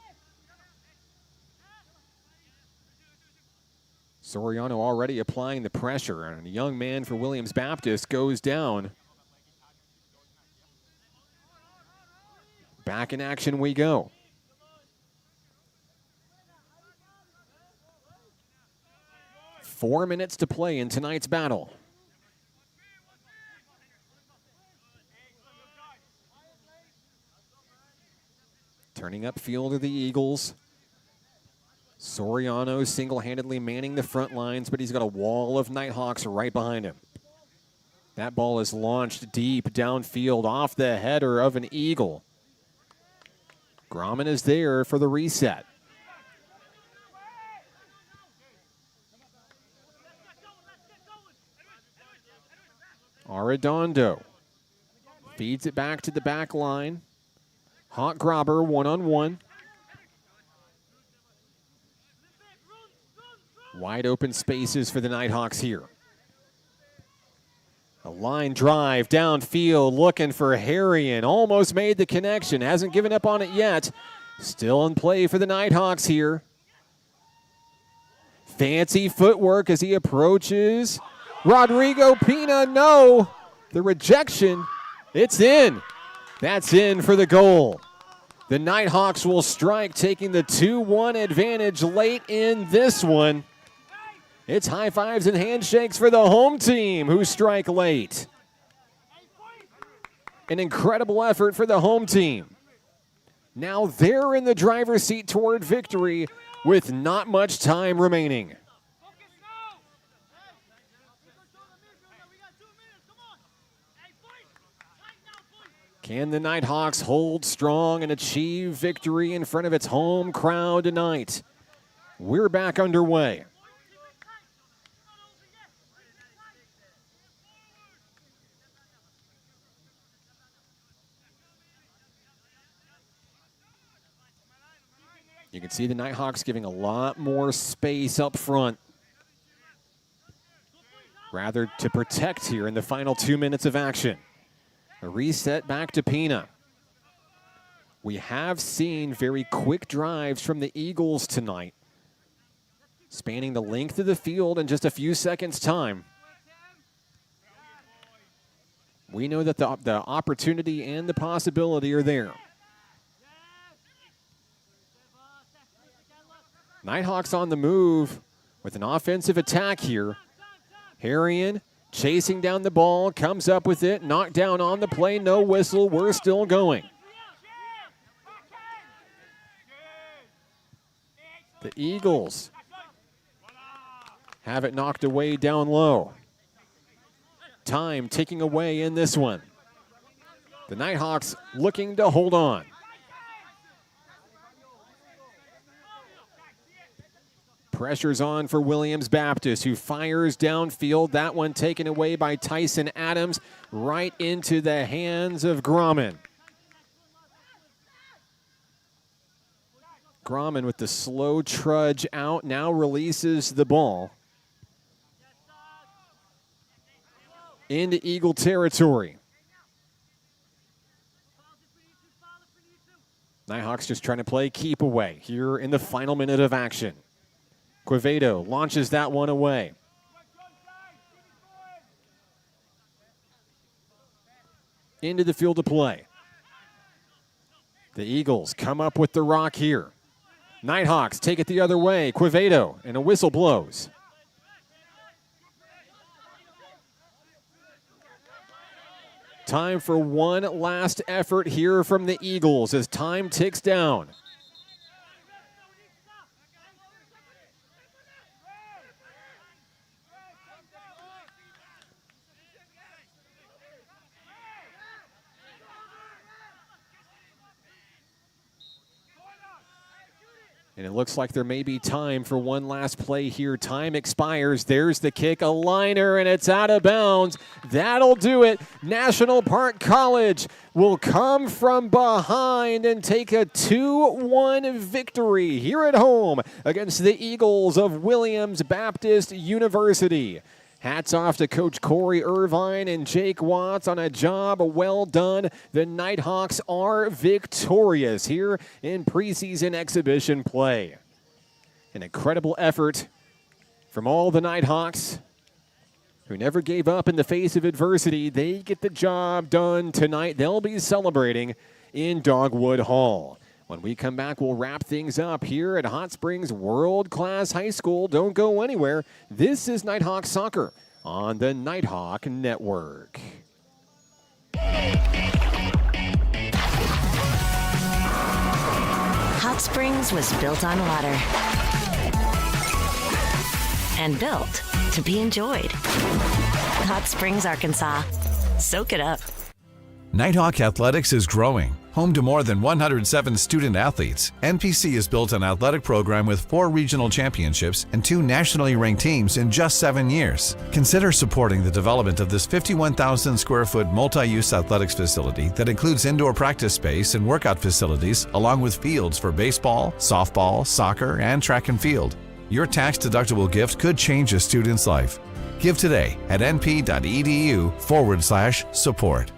Soriano already applying the pressure, and a young man for Williams Baptist goes down. Back in action we go. Four minutes to play in tonight's battle. Turning upfield are the Eagles. Soriano single-handedly manning the front lines, but he's got a wall of Nighthawks right behind him. That ball is launched deep downfield off the header of an Eagle. Grauman is there for the reset. Arredondo feeds it back to the back line. Hawk Grobber one-on-one. Wide open spaces for the Nighthawks here. A line drive downfield looking for Harrion. Almost made the connection. Hasn't given up on it yet. Still in play for the Nighthawks here. Fancy footwork as he approaches. Rodrigo Pina, no. The rejection, it's in. That's in for the goal. The Nighthawks will strike, taking the 2-1 advantage late in this one. It's high fives and handshakes for the home team who strike late. An incredible effort for the home team. Now they're in the driver's seat toward victory with not much time remaining. Can the Nighthawks hold strong and achieve victory in front of its home crowd tonight? We're back underway. You can see the Nighthawks giving a lot more space up front. Rather to protect here in the final 2 minutes of action. A reset back to Pina. We have seen very quick drives from the Eagles tonight, spanning the length of the field in just a few seconds' time. We know that the opportunity and the possibility are there. Nighthawks on the move with an offensive attack here. Harrion chasing down the ball, comes up with it, knocked down on the play, no whistle, we're still going. The Eagles have it knocked away down low. Time ticking away in this one. The Nighthawks looking to hold on. Pressure's on for Williams Baptist, who fires downfield. That one taken away by Tyson Adams, right into the hands of Grauman. Grauman with the slow trudge out, now releases the ball into Eagle territory. Nighthawks just trying to play keep away here in the final minute of action. Quevedo launches that one away. Into the field of play. The Eagles come up with the rock here. Nighthawks take it the other way. Quevedo, and a whistle blows. Time for one last effort here from the Eagles as time ticks down. And it looks like there may be time for one last play here. Time expires. There's the kick, a liner, and it's out of bounds. That'll do it. National Park College will come from behind and take a 2-1 victory here at home against the Eagles of Williams Baptist University. Hats off to Coach Corey Irvine and Jake Watts on a job well done. The Nighthawks are victorious here in preseason exhibition play. An incredible effort from all the Nighthawks who never gave up in the face of adversity. They get the job done tonight. They'll be celebrating in Dogwood Hall. When we come back, we'll wrap things up here at Hot Springs World Class High School. Don't go anywhere. This is Nighthawk Soccer on the Nighthawk Network. Hot Springs was built on water and built to be enjoyed. Hot Springs, Arkansas. Soak it up. Nighthawk Athletics is growing. Home to more than 107 student athletes, NPC has built an athletic program with 4 regional championships and 2 nationally ranked teams in just 7 years. Consider supporting the development of this 51,000 square foot multi-use athletics facility that includes indoor practice space and workout facilities, along with fields for baseball, softball, soccer, and track and field. Your tax-deductible gift could change a student's life. Give today at np.edu/support.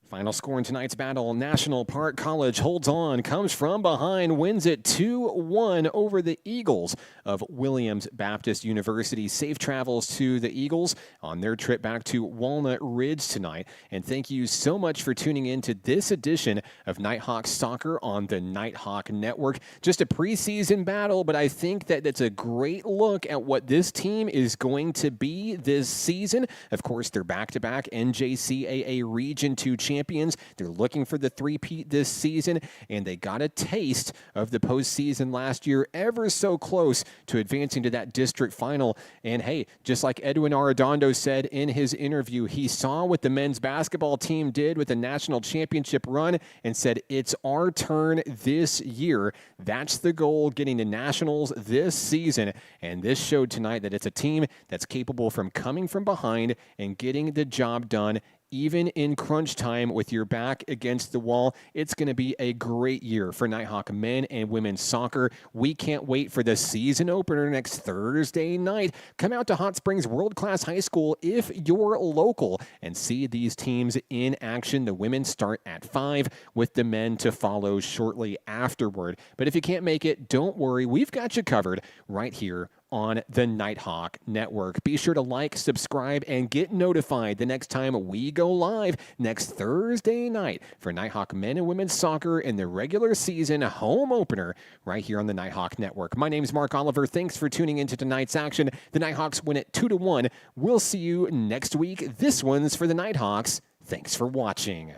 Final score in tonight's battle, National Park College holds on, comes from behind, wins it 2-1 over the Eagles of Williams Baptist University. Safe travels to the Eagles on their trip back to Walnut Ridge tonight. And thank you so much for tuning in to this edition of Nighthawk Soccer on the Nighthawk Network. Just a preseason battle, but I think that it's a great look at what this team is going to be this season. Of course, they're back-to-back NJCAA Region 2 champions. They're looking for the three-peat this season, and they got a taste of the postseason last year, ever so close to advancing to that district final. And hey, just like Edwin Arredondo said in his interview, he saw what the men's basketball team did with the national championship run and said, it's our turn this year. That's the goal, getting to nationals this season. And this showed tonight that it's a team that's capable from coming from behind and getting the job done. Even in crunch time with your back against the wall, it's going to be a great year for Nighthawk men and women's soccer. We can't wait for the season opener next Thursday night. Come out to Hot Springs World Class High School if you're local and see these teams in action. The women start at 5 with the men to follow shortly afterward. But if you can't make it, don't worry. We've got you covered right here on the Nighthawk Network. Be sure to like, subscribe, and get notified the next time we go live next Thursday night for Nighthawk men and women's soccer in the regular season home opener right here on the Nighthawk Network. My name's Mark Oliver. Thanks for tuning into tonight's action. The Nighthawks win it 2-1. We'll see you next week. This one's for the Nighthawks. Thanks for watching.